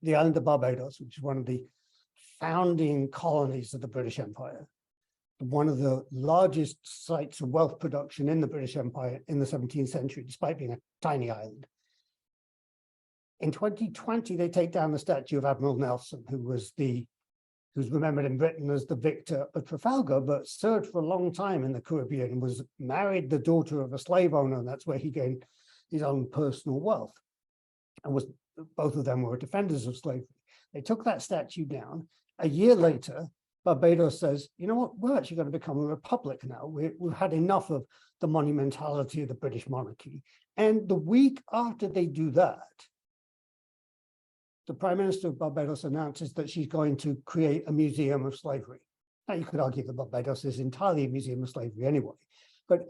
the island of Barbados, which is one of the founding colonies of the British Empire. one of the largest sites of wealth production in the British Empire in the 17th century, despite being a tiny island. In 2020, they take down the statue of Admiral Nelson, who's remembered in Britain as the victor of Trafalgar, but served for a long time in the Caribbean and was married the daughter of a slave owner, and that's where he gained his own personal wealth. And both of them were defenders of slavery. They took that statue down. A year later, Barbados says, you know what, we're actually going to become a republic now. We've had enough of the monumentality of the British monarchy. And the week after they do that, the Prime Minister of Barbados announces that she's going to create a museum of slavery. Now, you could argue that Barbados is entirely a museum of slavery anyway, but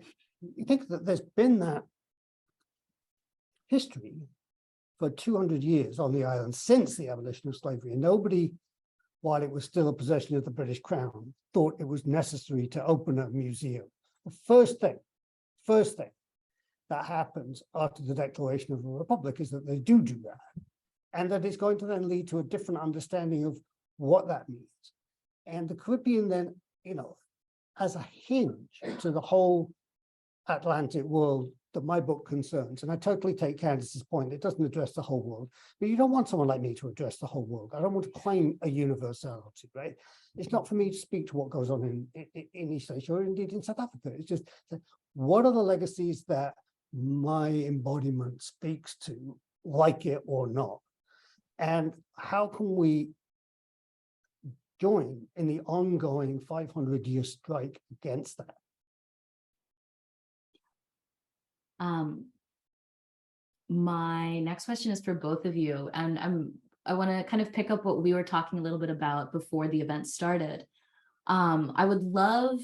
you think that there's been that history for 200 years on the island since the abolition of slavery, and nobody, while it was still a possession of the British Crown, thought it was necessary to open a museum. The first thing that happens after the declaration of a republic is that they do that. And that it's going to then lead to a different understanding of what that means. And the Caribbean then, as a hinge to the whole Atlantic world that my book concerns, and I totally take Candice's point, it doesn't address the whole world, but you don't want someone like me to address the whole world. I don't want to claim a universality, right? It's not for me to speak to what goes on in East Asia or indeed in South Africa. It's just, what are the legacies that my embodiment speaks to, like it or not? And how can we join in the ongoing 500-year strike against that? My next question is for both of you, and I want to kind of pick up what we were talking a little bit about before the event started. I would love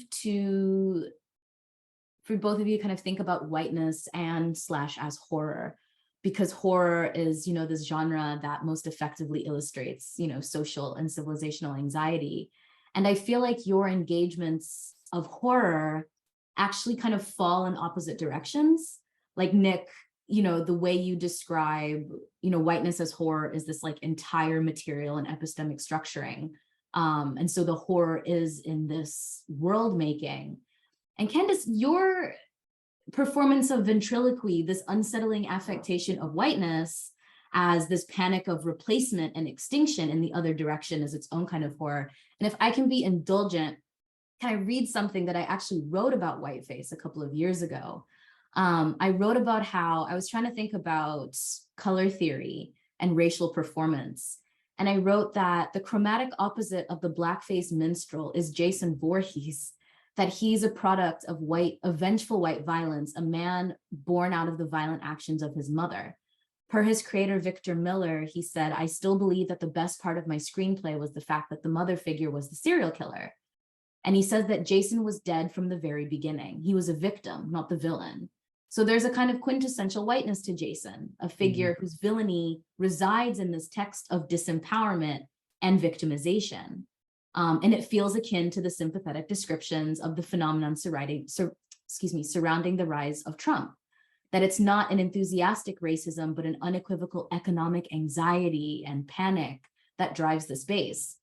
for both of you kind of think about whiteness and / as horror, because horror is, this genre that most effectively illustrates, social and civilizational anxiety. And I feel like your engagements of horror actually kind of fall in opposite directions. Like Nick, the way you describe, whiteness as horror is this like entire material and epistemic structuring. And so the horror is in this world making. And Candice, your performance of ventriloquy, this unsettling affectation of whiteness as this panic of replacement and extinction in the other direction, is its own kind of horror. And if I can be indulgent, can I read something that I actually wrote about Whiteface a couple of years ago? I wrote about how I was trying to think about color theory and racial performance. And I wrote that the chromatic opposite of the blackface minstrel is Jason Voorhees, that he's a product of vengeful white violence, a man born out of the violent actions of his mother. Per his creator, Victor Miller, he said, I still believe that the best part of my screenplay was the fact that the mother figure was the serial killer. And he says that Jason was dead from the very beginning. He was a victim, not the villain. So there's a kind of quintessential whiteness to Jason, a figure whose villainy resides in this text of disempowerment and victimization. And it feels akin to the sympathetic descriptions of the phenomenon surrounding the rise of Trump, that it's not an enthusiastic racism, but an unequivocal economic anxiety and panic that drives this base.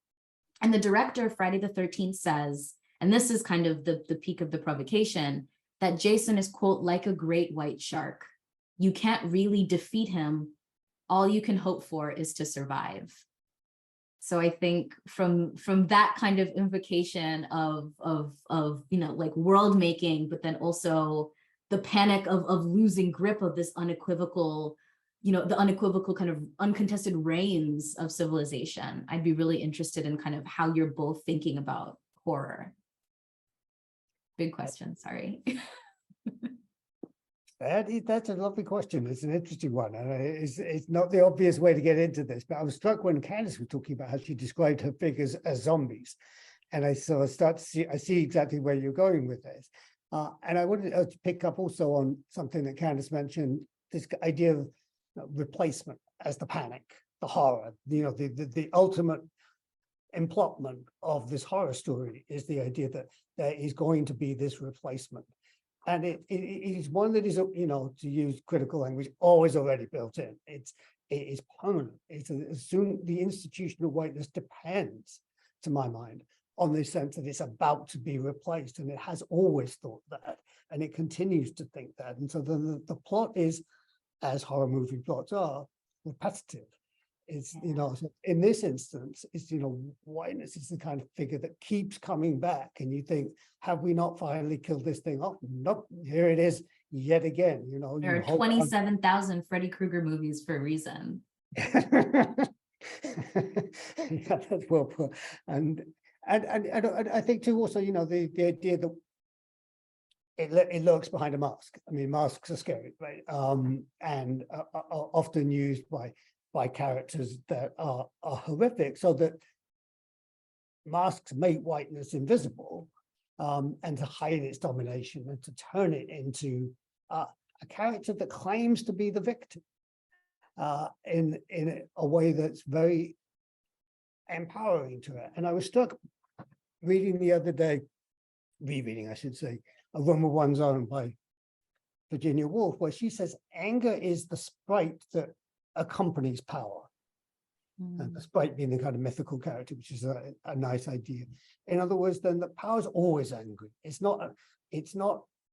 And the director of Friday the 13th says, and this is kind of the peak of the provocation, that Jason is, quote, like a great white shark. You can't really defeat him. All you can hope for is to survive. So I think from that kind of invocation of like world making, but then also the panic of losing grip of this unequivocal, the unequivocal kind of uncontested reigns of civilization, I'd be really interested in kind of how you're both thinking about horror. Big question, sorry. That's a lovely question. It's an interesting one. And it's not the obvious way to get into this, but I was struck when Candice was talking about how she described her figures as zombies. And I see exactly where you're going with this. And I wanted to pick up also on something that Candice mentioned, this idea of replacement as the panic, the horror, the ultimate implopment of this horror story is the idea that there is going to be this replacement. And it is one that is, to use critical language, always already built in. It is permanent. It's assumed the institution of whiteness depends, to my mind, on this sense that it's about to be replaced, and it has always thought that, and it continues to think that. And so the plot is, as horror movie plots are, repetitive. It's, you know, so in this instance, it's, you know, Whiteness is the kind of figure that keeps coming back, and you think, have we not finally killed this thing off? Nope, here it is yet again. You know, there are 27,000 Freddy Krueger movies for a reason. Yeah, that's well put. And I think too, also, you know, the idea that it lurks behind a mask. I mean, masks are scary, right? And are often used by characters that are horrific, so that masks make whiteness invisible, and to hide its domination and to turn it into a character that claims to be the victim in a way that's very empowering to it. And I was struck reading the other day, rereading, I should say, A Room of One's Own by Virginia Woolf, where she says anger is the sprite that accompanies power. And the sprite being the kind of mythical character, which is a nice idea. In other words, then the power is always angry. It's not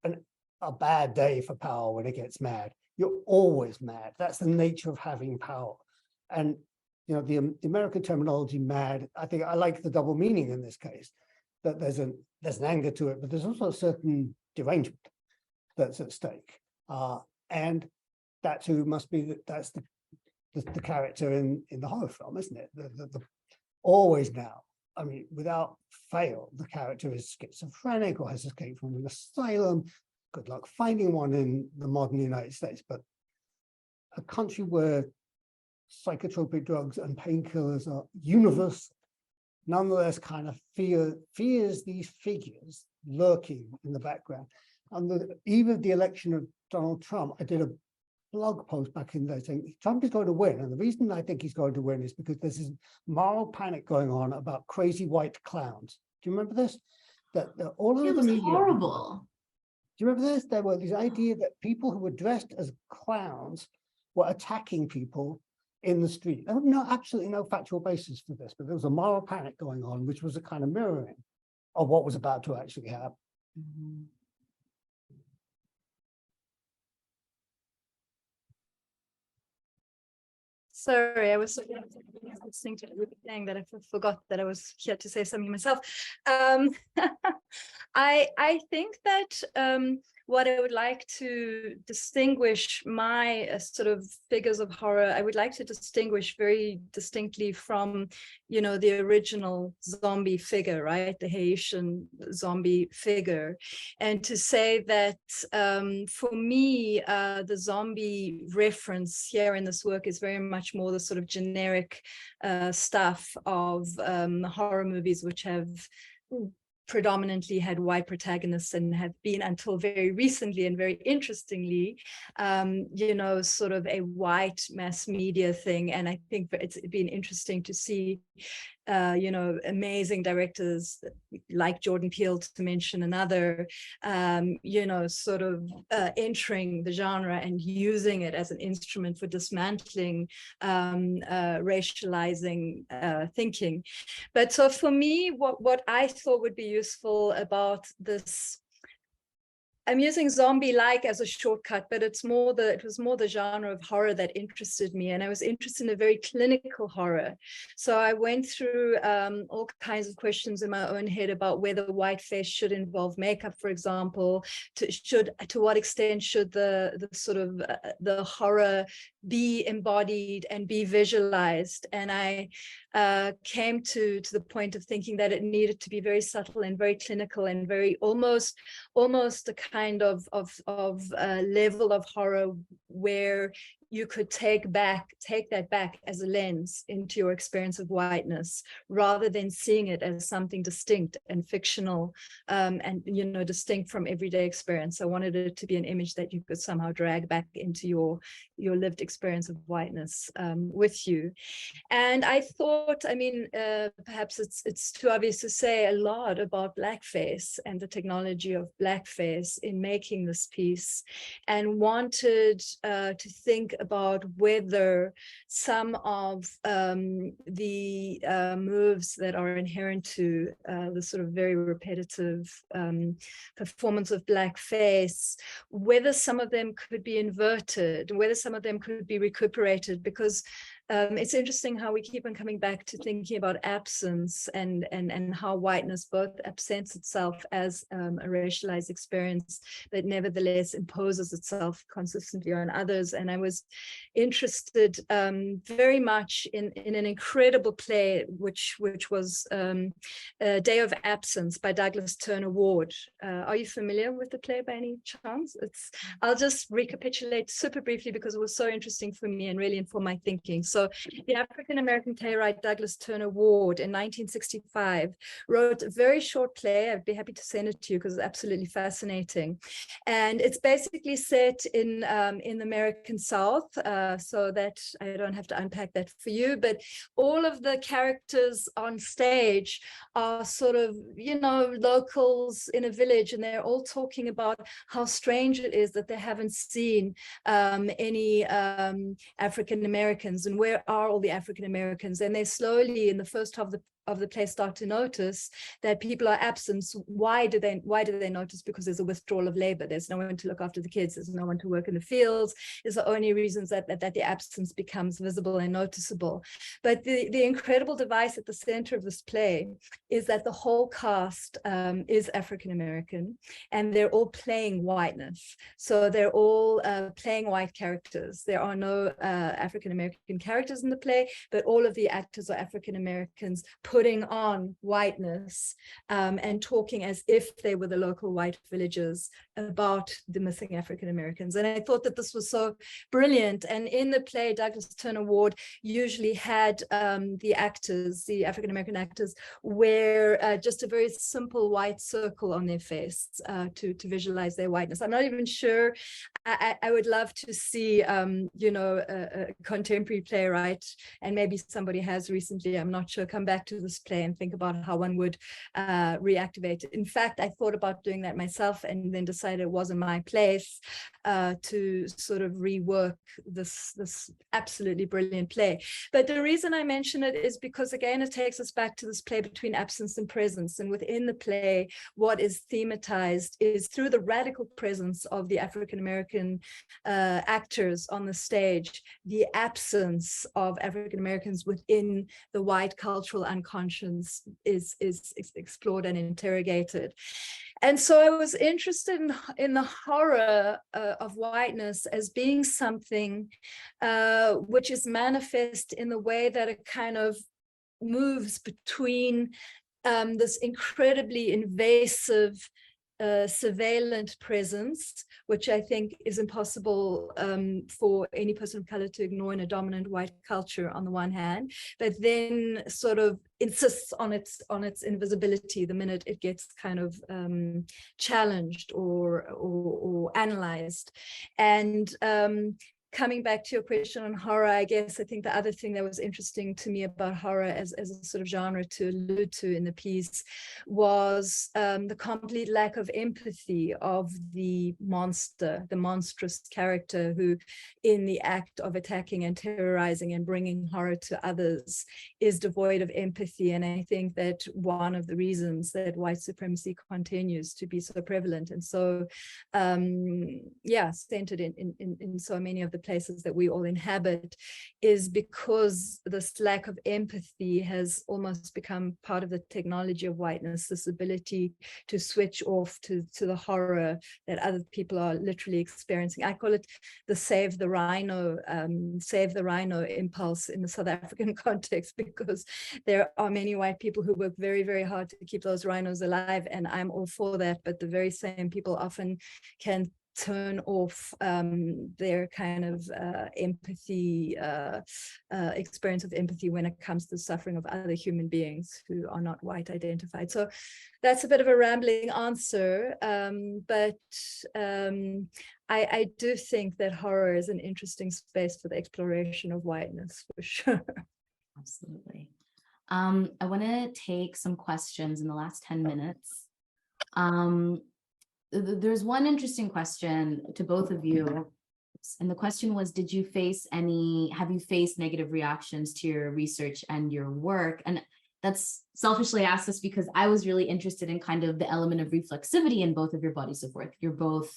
a bad day for power when it gets mad. You're always mad. That's the nature of having power. And you know, the American terminology "mad," I think I like the double meaning in this case. That there's an anger to it, but there's also a certain derangement that's at stake. And that too must be that's the character in the horror film, isn't it? Always now, I mean, without fail, the character is schizophrenic or has escaped from an asylum. Good luck finding one in the modern United States, but a country where psychotropic drugs and painkillers are universal, nonetheless kind of fears these figures lurking in the background. On the eve of the election of Donald Trump, I did a blog post back in there saying Trump is going to win, and the reason I think he's going to win is because there's this moral panic going on about crazy white clowns. Do you remember this? That all over the media. It was horrible. Do you remember this? There were this idea that people who were dressed as clowns were attacking people in the street. There was absolutely no factual basis for this, but there was a moral panic going on, which was a kind of mirroring of what was about to actually happen. Mm-hmm. Sorry, I was listening to everything that I forgot that I was here to say something myself. I think that what I would like to distinguish my sort of figures of horror, I would like to distinguish very distinctly from, you know, the original zombie figure, right? The Haitian zombie figure. And to say that for me, the zombie reference here in this work is very much more the sort of generic stuff of horror movies, which have predominantly had white protagonists and have been, until very recently and very interestingly, you know, sort of a white mass media thing. And I think it's been interesting to see, you know, amazing directors like Jordan Peele, to mention another, you know, sort of entering the genre and using it as an instrument for dismantling racializing thinking. But so for me, what I thought would be useful about this, I'm using zombie-like as a shortcut, but it was more the genre of horror that interested me, and I was interested in a very clinical horror. So I went through all kinds of questions in my own head about whether whiteface should involve makeup, for example. To what extent should the sort of the horror be embodied and be visualized? And I came to the point of thinking that it needed to be very subtle and very clinical and very almost a kind of level of horror where you could take that back as a lens into your experience of whiteness, rather than seeing it as something distinct and fictional, and, you know, distinct from everyday experience. I wanted it to be an image that you could somehow drag back into your lived experience of whiteness with you. And I thought, I mean, perhaps it's too obvious to say a lot about blackface and the technology of blackface in making this piece, and wanted to think about whether some of the moves that are inherent to the sort of very repetitive performance of blackface, whether some of them could be inverted, whether some of them could be recuperated, because it's interesting how we keep on coming back to thinking about absence and how whiteness both absents itself as a racialized experience, but nevertheless imposes itself consistently on others. And I was interested very much in an incredible play, which was Day of Absence by Douglas Turner Ward. Are you familiar with the play by any chance? I'll just recapitulate super briefly because it was so interesting for me and really informed my thinking. So the African-American playwright Douglas Turner Ward in 1965 wrote a very short play. I'd be happy to send it to you because it's absolutely fascinating. And it's basically set in the American South, so that I don't have to unpack that for you, but all of the characters on stage are sort of, locals in a village, and they're all talking about how strange it is that they haven't seen any African Americans, and where are all the African Americans. And they slowly, in the first half of the play, start to notice that people are absent. Why do they notice? Because there's a withdrawal of labor. There's no one to look after the kids. There's no one to work in the fields. It's the only reasons that the absence becomes visible and noticeable. But the incredible device at the center of this play is that the whole cast is African American, and they're all playing whiteness. So they're all playing white characters. There are no African American characters in the play, but all of the actors are African Americans putting on whiteness and talking as if they were the local white villagers about the missing African Americans. And I thought that this was so brilliant. And in the play, Douglas Turner Ward usually had the actors, the African American actors, wear just a very simple white circle on their face to visualize their whiteness. I'm not even sure. I would love to see, a contemporary playwright, and maybe somebody has recently, I'm not sure, come back to this play and think about how one would reactivate it. In fact, I thought about doing that myself and then decided it wasn't my place to sort of rework this absolutely brilliant play. But the reason I mention it is because, again, it takes us back to this play between absence and presence. And within the play, what is thematized is through the radical presence of the African American actors on the stage, the absence of African Americans within the white cultural unconscious is explored and interrogated. And so I was interested in the horror of whiteness as being something which is manifest in the way that it kind of moves between this incredibly invasive surveillant presence, which I think is impossible for any person of color to ignore in a dominant white culture on the one hand, but then sort of insists on its invisibility the minute it gets kind of challenged or analyzed. And coming back to your question on horror, I guess I think the other thing that was interesting to me about horror as a sort of genre to allude to in the piece was the complete lack of empathy of the monster, the monstrous character who, in the act of attacking and terrorizing and bringing horror to others, is devoid of empathy. And I think that one of the reasons that white supremacy continues to be so prevalent and so, centered in so many of the places that we all inhabit is because this lack of empathy has almost become part of the technology of whiteness, this ability to switch off to the horror that other people are literally experiencing. I call it the save the rhino impulse in the South African context, because there are many white people who work very, very hard to keep those rhinos alive, and I'm all for that, but the very same people often can turn off their kind of empathy, experience of empathy when it comes to the suffering of other human beings who are not white identified. So that's a bit of a rambling answer, but I do think that horror is an interesting space for the exploration of whiteness, for sure. Absolutely. I want to take some questions in the last 10 minutes. There's one interesting question to both of you And the question was, have you faced negative reactions to your research and your work? And that's selfishly asked this because I was really interested in kind of the element of reflexivity in both of your bodies of work. You're both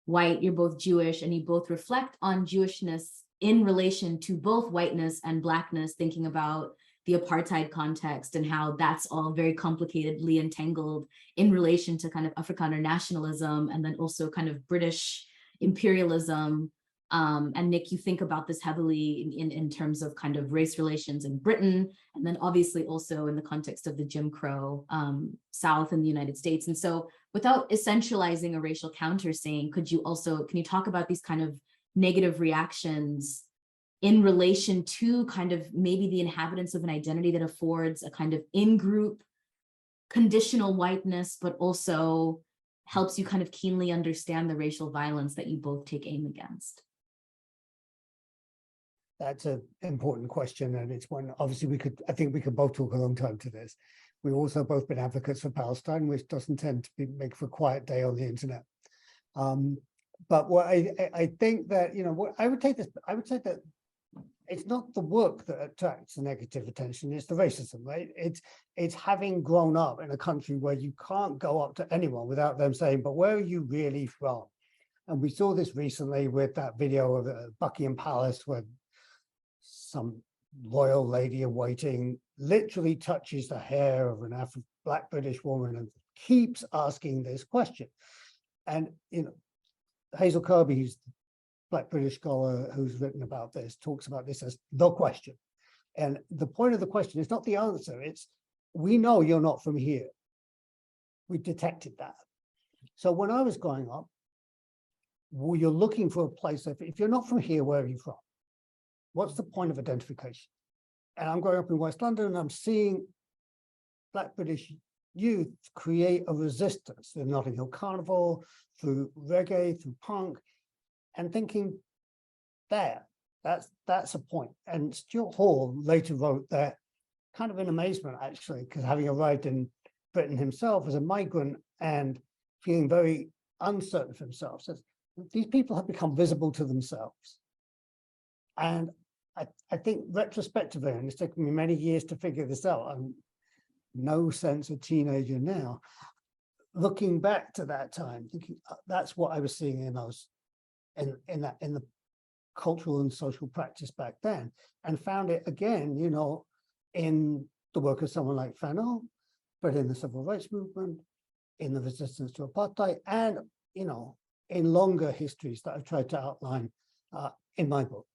white, you're both Jewish, and you both reflect on Jewishness in relation to both whiteness and Blackness, thinking about the apartheid context and how that's all very complicatedly entangled in relation to kind of Afrikaner nationalism and then also kind of British imperialism. And Nick, you think about this heavily in terms of kind of race relations in Britain, and then obviously also in the context of the Jim Crow South in the United States. And so without essentializing a racial countersaying, can you talk about these kind of negative reactions in relation to kind of maybe the inhabitants of an identity that affords a kind of in-group conditional whiteness, but also helps you kind of keenly understand the racial violence that you both take aim against? That's an important question, and it's one obviously I think we could both talk a long time to this. We've also both been advocates for Palestine, which doesn't tend to make for a quiet day on the internet. But what I think that, what I would say that it's not the work that attracts the negative attention, it's the racism, right? It's having grown up in a country where you can't go up to anyone without them saying, but where are you really from? And we saw this recently with that video of Buckingham Palace where some royal lady in waiting literally touches the hair of an Black British woman and keeps asking this question. And, Hazel Kirby, who's the Black British scholar who's written about this, talks about this as the question. And the point of the question is not the answer. It's, we know you're not from here. We detected that. So when I was growing up, you're looking for a place. If you're not from here, where are you from? What's the point of identification? And I'm growing up in West London and I'm seeing Black British youth create a resistance through Notting Hill Carnival, through reggae, through punk, and thinking that's a point. And Stuart Hall later wrote that kind of in amazement, actually, because having arrived in Britain himself as a migrant and feeling very uncertain for himself, says these people have become visible to themselves. And I think retrospectively, and it's taken me many years to figure this out, I'm no sense a teenager now, looking back to that time, thinking that's what I was seeing in those, in the cultural and social practice back then, and found it again, in the work of someone like Fanon, but in the civil rights movement, in the resistance to apartheid, and in longer histories that I've tried to outline in my book.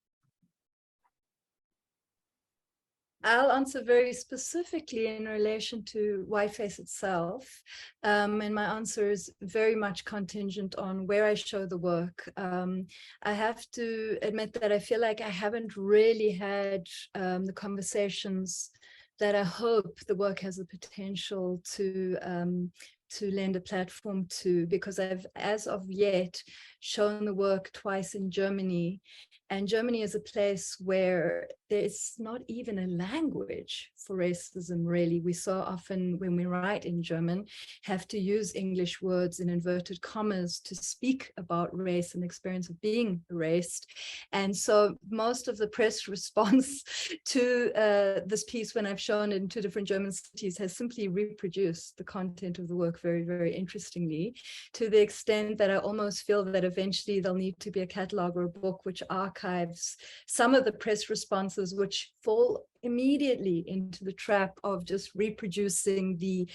I'll answer very specifically in relation to Whiteface itself. And my answer is very much contingent on where I show the work. I have to admit that I feel like I haven't really had the conversations that I hope the work has the potential to lend a platform to, because I've, as of yet, shown the work twice in Germany. And Germany is a place where there's not even a language for racism, really. We so often, when we write in German, have to use English words in inverted commas to speak about race and the experience of being erased. And so most of the press response to this piece, when I've shown it in 2 different German cities, has simply reproduced the content of the work very, very interestingly, to the extent that I almost feel that eventually there'll need to be a catalog or a book which archives some of the press responses which fall immediately into the trap of just reproducing the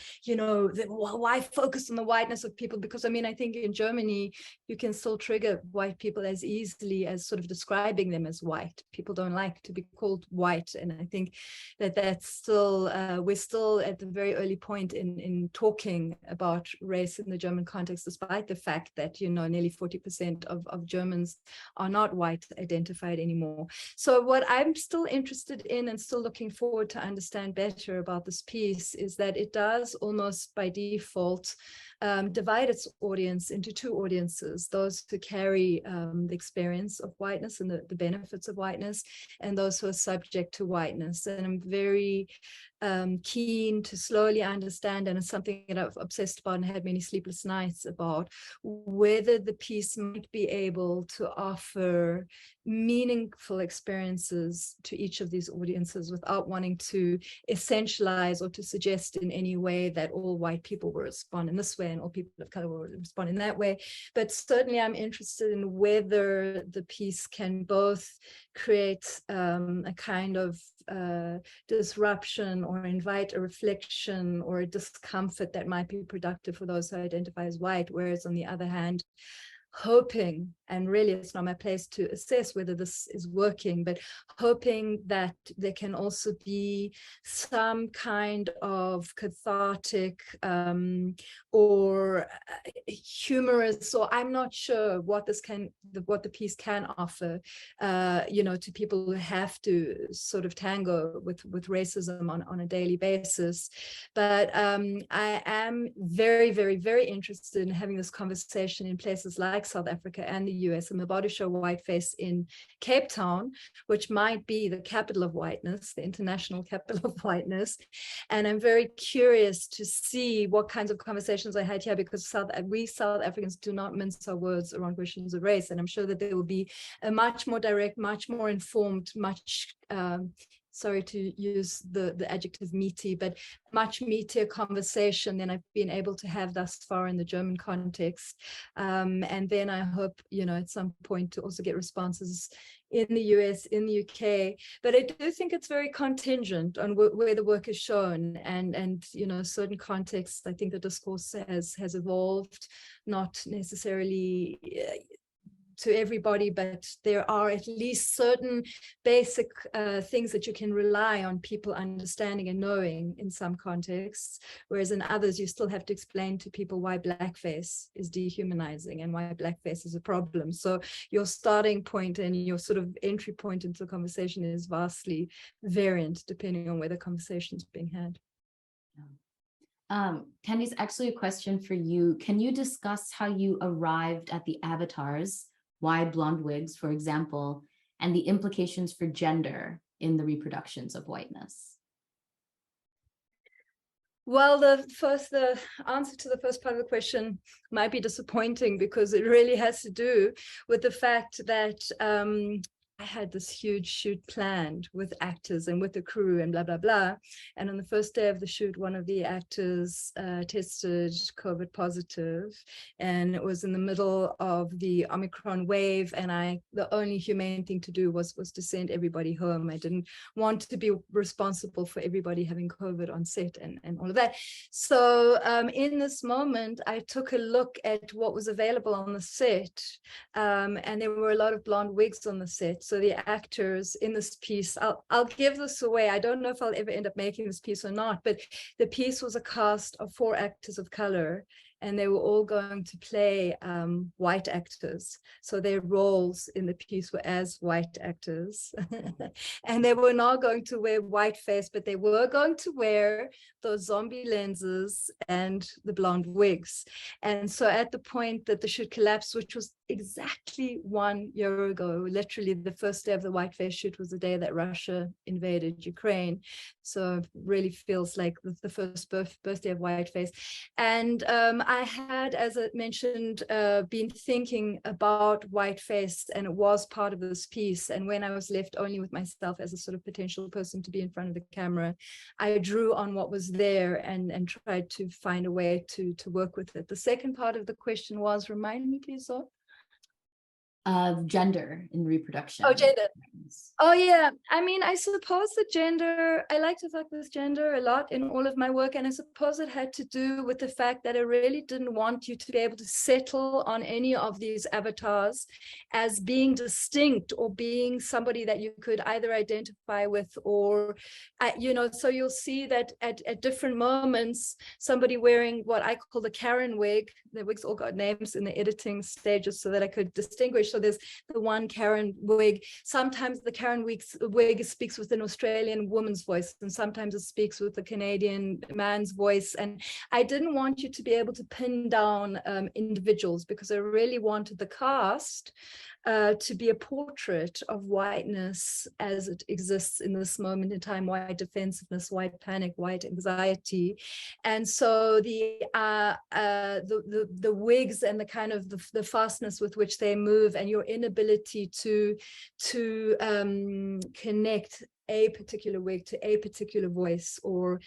why focus on the whiteness of people, because I think in Germany you can still trigger white people as easily as sort of describing them as white. People don't like to be called white, and I think that that's still we're still at the very early point in talking about race in the German context, despite the fact that nearly 40% of Germans are not white identified anymore. So what I'm still interested in and still looking forward to understand better about this piece is that it does almost by default divide its audience into two audiences, those who carry the experience of whiteness and the benefits of whiteness, and those who are subject to whiteness. And I'm very keen to slowly understand, and it's something that I've obsessed about and had many sleepless nights about, whether the piece might be able to offer meaningful experiences to each of these audiences without wanting to essentialize or to suggest in any way that all white people will respond in this way and all people of color will respond in that way. But certainly I'm interested in whether the piece can both create a kind of disruption or invite a reflection or a discomfort that might be productive for those who identify as white, whereas on the other hand, hoping, and really it's not my place to assess whether this is working, but hoping that there can also be some kind of cathartic or humorous, or I'm not sure what what the piece can offer, to people who have to sort of tango with racism on a daily basis. But I am very, very, very interested in having this conversation in places like South Africa and the US. I'm about to show Whiteface in Cape Town, which might be the capital of whiteness, the international capital of whiteness. And I'm very curious to see what kinds of conversations I had here, because we South Africans do not mince our words around questions of race. And I'm sure that there will be a much more direct, much more informed, much sorry to use the adjective meaty, but much meatier conversation than I've been able to have thus far in the German context. And then I hope, at some point to also get responses in the US, in the UK. But I do think it's very contingent on where the work is shown. And certain contexts, I think the discourse has evolved, not necessarily to everybody, but there are at least certain basic things that you can rely on people understanding and knowing in some contexts, whereas in others you still have to explain to people why blackface is dehumanizing and why blackface is a problem. So your starting point and your sort of entry point into the conversation is vastly variant depending on where the conversation is being had. Candice, actually a question for you. Can you discuss how you arrived at the avatars, why blonde wigs, for example, and the implications for gender in the reproductions of whiteness? Well, the answer to the first part of the question might be disappointing, because it really has to do with the fact that I had this huge shoot planned with actors and with the crew and blah, blah, blah. And on the first day of the shoot, one of the actors tested COVID positive, and it was in the middle of the Omicron wave. And the only humane thing to do was to send everybody home. I didn't want to be responsible for everybody having COVID on set and all of that. So in this moment, I took a look at what was available on the set, and there were a lot of blonde wigs on the set. So the actors in this piece, I'll give this away. I don't know if I'll ever end up making this piece or not, but the piece was a cast of 4 actors of color, and they were all going to play white actors. So their roles in the piece were as white actors. And they were not going to wear whiteface, but they were going to wear those zombie lenses and the blonde wigs. And so at the point that the shoot collapsed, which was exactly 1 year ago, literally the first day of the Whiteface shoot was the day that Russia invaded Ukraine. So it really feels like the first birthday of Whiteface. And I had, as I mentioned, been thinking about Whiteface, and it was part of this piece. And when I was left only with myself as a sort of potential person to be in front of the camera, I drew on what was there and tried to find a way to work with it. The second part of the question was, remind me please, Zoe? Of gender in reproduction. Oh, gender. Oh, yeah. I mean, I suppose the gender, I like to talk with gender a lot in all of my work. And I suppose it had to do with the fact that I really didn't want you to be able to settle on any of these avatars as being distinct or being somebody that you could either identify with or, so you'll see that at different moments, somebody wearing what I call the Karen wig, the wigs all got names in the editing stages so that I could distinguish English, or there's the one Karen wig. Sometimes the Karen wig speaks with an Australian woman's voice, and sometimes it speaks with a Canadian man's voice. And I didn't want you to be able to pin down individuals, because I really wanted the cast to be a portrait of whiteness as it exists in this moment in time: white defensiveness, white panic, white anxiety. And so the wigs and the kind of the fastness with which they move, and your inability to connect a particular wig to a particular voice, or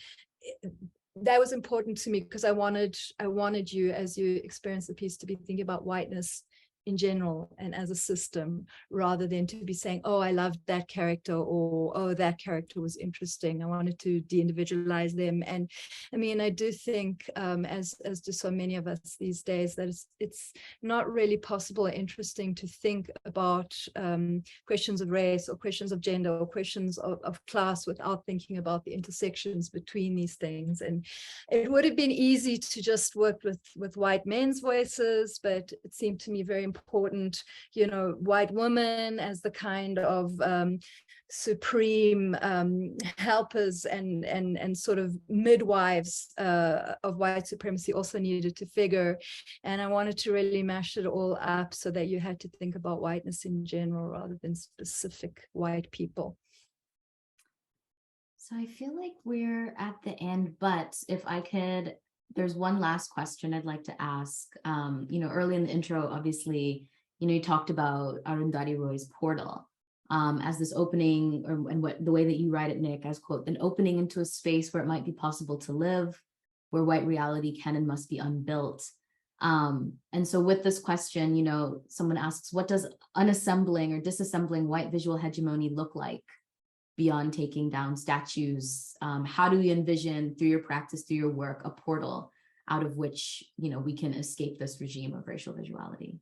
that was important to me, because I wanted you, as you experience the piece, to be thinking about whiteness in general and as a system, rather than to be saying, oh, I loved that character, or oh, that character was interesting. I wanted to de-individualize them. And I mean, I do think, as do so many of us these days, that it's not really possible or interesting to think about questions of race, or questions of gender, or questions of class, without thinking about the intersections between these things. And it would have been easy to just work with white men's voices, but it seemed to me very important, you know, white women as the kind of supreme helpers and sort of midwives of white supremacy also needed to figure. And I wanted to really mash it all up so that you had to think about whiteness in general rather than specific white people. So I feel like we're at the end, but if I could, there's one last question I'd like to ask. You know, early in the intro, obviously, you know, you talked about Arundhati Roy's portal as this opening, and what the way that you write it, Nick, as quote, an opening into a space where it might be possible to live, where white reality can and must be unbuilt. And so with this question, you know, someone asks, what does unassembling or disassembling white visual hegemony look like beyond taking down statues? How do you envision, through your practice, through your work, a portal out of which, you know, we can escape this regime of racial visuality?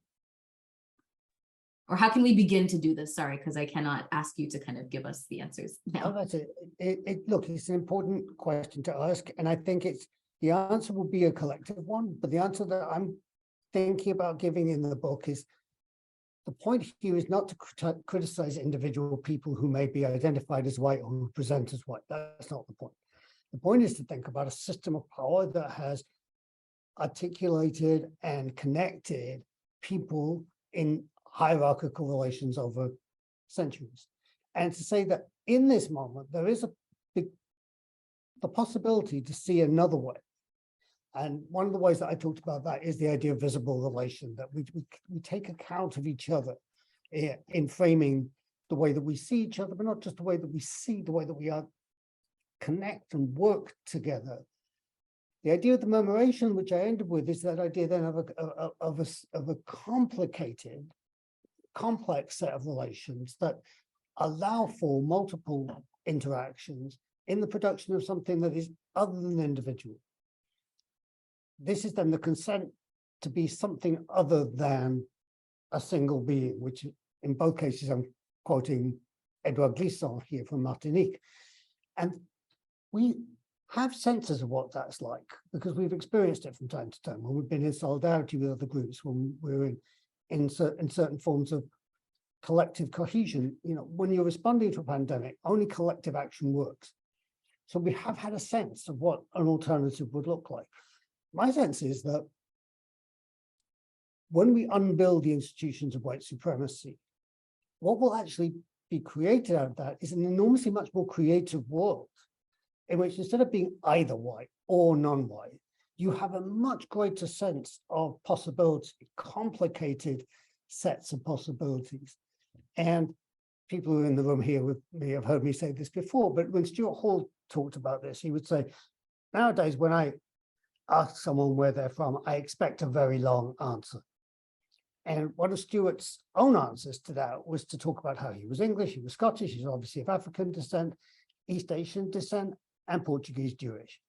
Or how can we begin to do this? Sorry, because I cannot ask you to kind of give us the answers now. Oh, that's it. Look, it's an important question to ask, and I think the answer will be a collective one, but the answer that I'm thinking about giving in the book is, the point here is not to criticize individual people who may be identified as white or who present as white. That's not the point. The point is to think about a system of power that has articulated and connected people in hierarchical relations over centuries. And to say that in this moment, there is the possibility to see another way. And one of the ways that I talked about that is the idea of visible relation, that we take account of each other in framing the way that we see each other, but not just the way that we see, the way that we are connect and work together. The idea of the murmuration, which I ended with, is that idea then of a complicated, complex set of relations that allow for multiple interactions in the production of something that is other than individual. This is then the consent to be something other than a single being, which in both cases, I'm quoting Edouard Glissant here from Martinique. And we have senses of what that's like, because we've experienced it from time to time, when we've been in solidarity with other groups, when we're in certain forms of collective cohesion. You know, when you're responding to a pandemic, only collective action works. So we have had a sense of what an alternative would look like. My sense is that when we unbuild the institutions of white supremacy, what will actually be created out of that is an enormously much more creative world, in which instead of being either white or non-white, you have a much greater sense of possibility, complicated sets of possibilities. And people who are in the room here with me have heard me say this before, but when Stuart Hall talked about this, he would say, nowadays, when I ask someone where they're from, I expect a very long answer. And one of Stuart's own answers to that was to talk about how he was English, he was Scottish, he's obviously of African descent, East Asian descent, and Portuguese Jewish.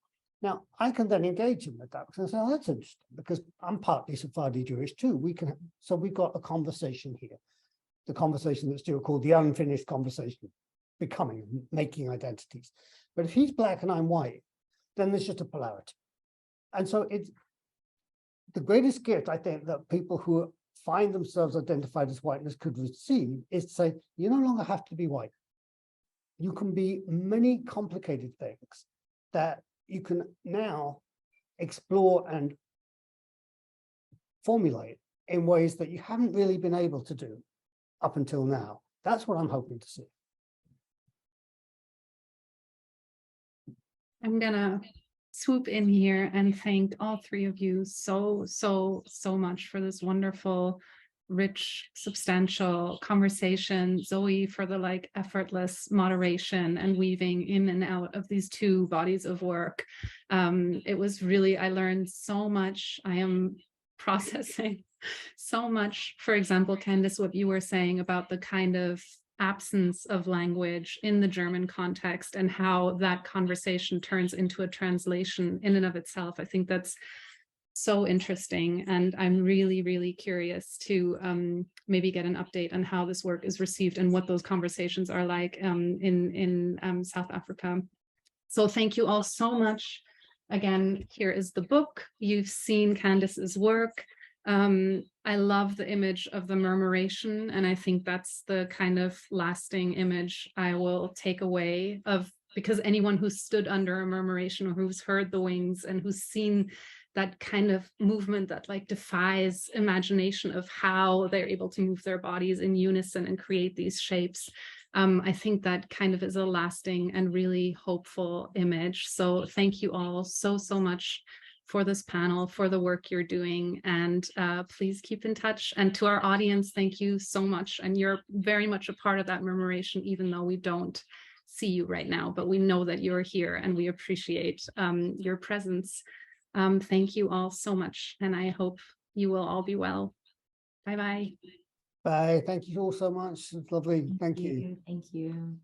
Now, I can then engage him with that because I say, oh, that's interesting, because I'm partly Sephardi Jewish too. So we've got a conversation here, the conversation that Stuart called the unfinished conversation, becoming, making identities. But if he's black and I'm white, then there's just a polarity. And so it's the greatest gift, I think, that people who find themselves identified as whiteness could receive is to say, you no longer have to be white. You can be many complicated things that you can now explore and formulate in ways that you haven't really been able to do up until now. That's what I'm hoping to see. I'm gonna swoop in here and thank all three of you so much for this wonderful, rich, substantial conversation. Zoe for the like effortless moderation and weaving in and out of these two bodies of work. It was really, I learned so much. I am processing so much. For example, Candice, what you were saying about the kind of absence of language in the German context and how that conversation turns into a translation in and of itself. I think that's so interesting. And I'm really, really curious to maybe get an update on how this work is received and what those conversations are like in South Africa. So thank you all so much. Again, here is the book. You've seen Candice's work. I love the image of the murmuration, and I think that's the kind of lasting image I will take away of, because anyone who's stood under a murmuration or who's heard the wings and who's seen that kind of movement that like defies imagination of how they're able to move their bodies in unison and create these shapes. I think that kind of is a lasting and really hopeful image. So thank you all so much for this panel, for the work you're doing, and please keep in touch. And to our audience, thank you so much. And you're very much a part of that murmuration, even though we don't see you right now, but we know that you're here and we appreciate your presence. Thank you all so much, and I hope you will all be well. Bye-bye. Bye. Thank you all so much. It's lovely. Thank you. Thank you.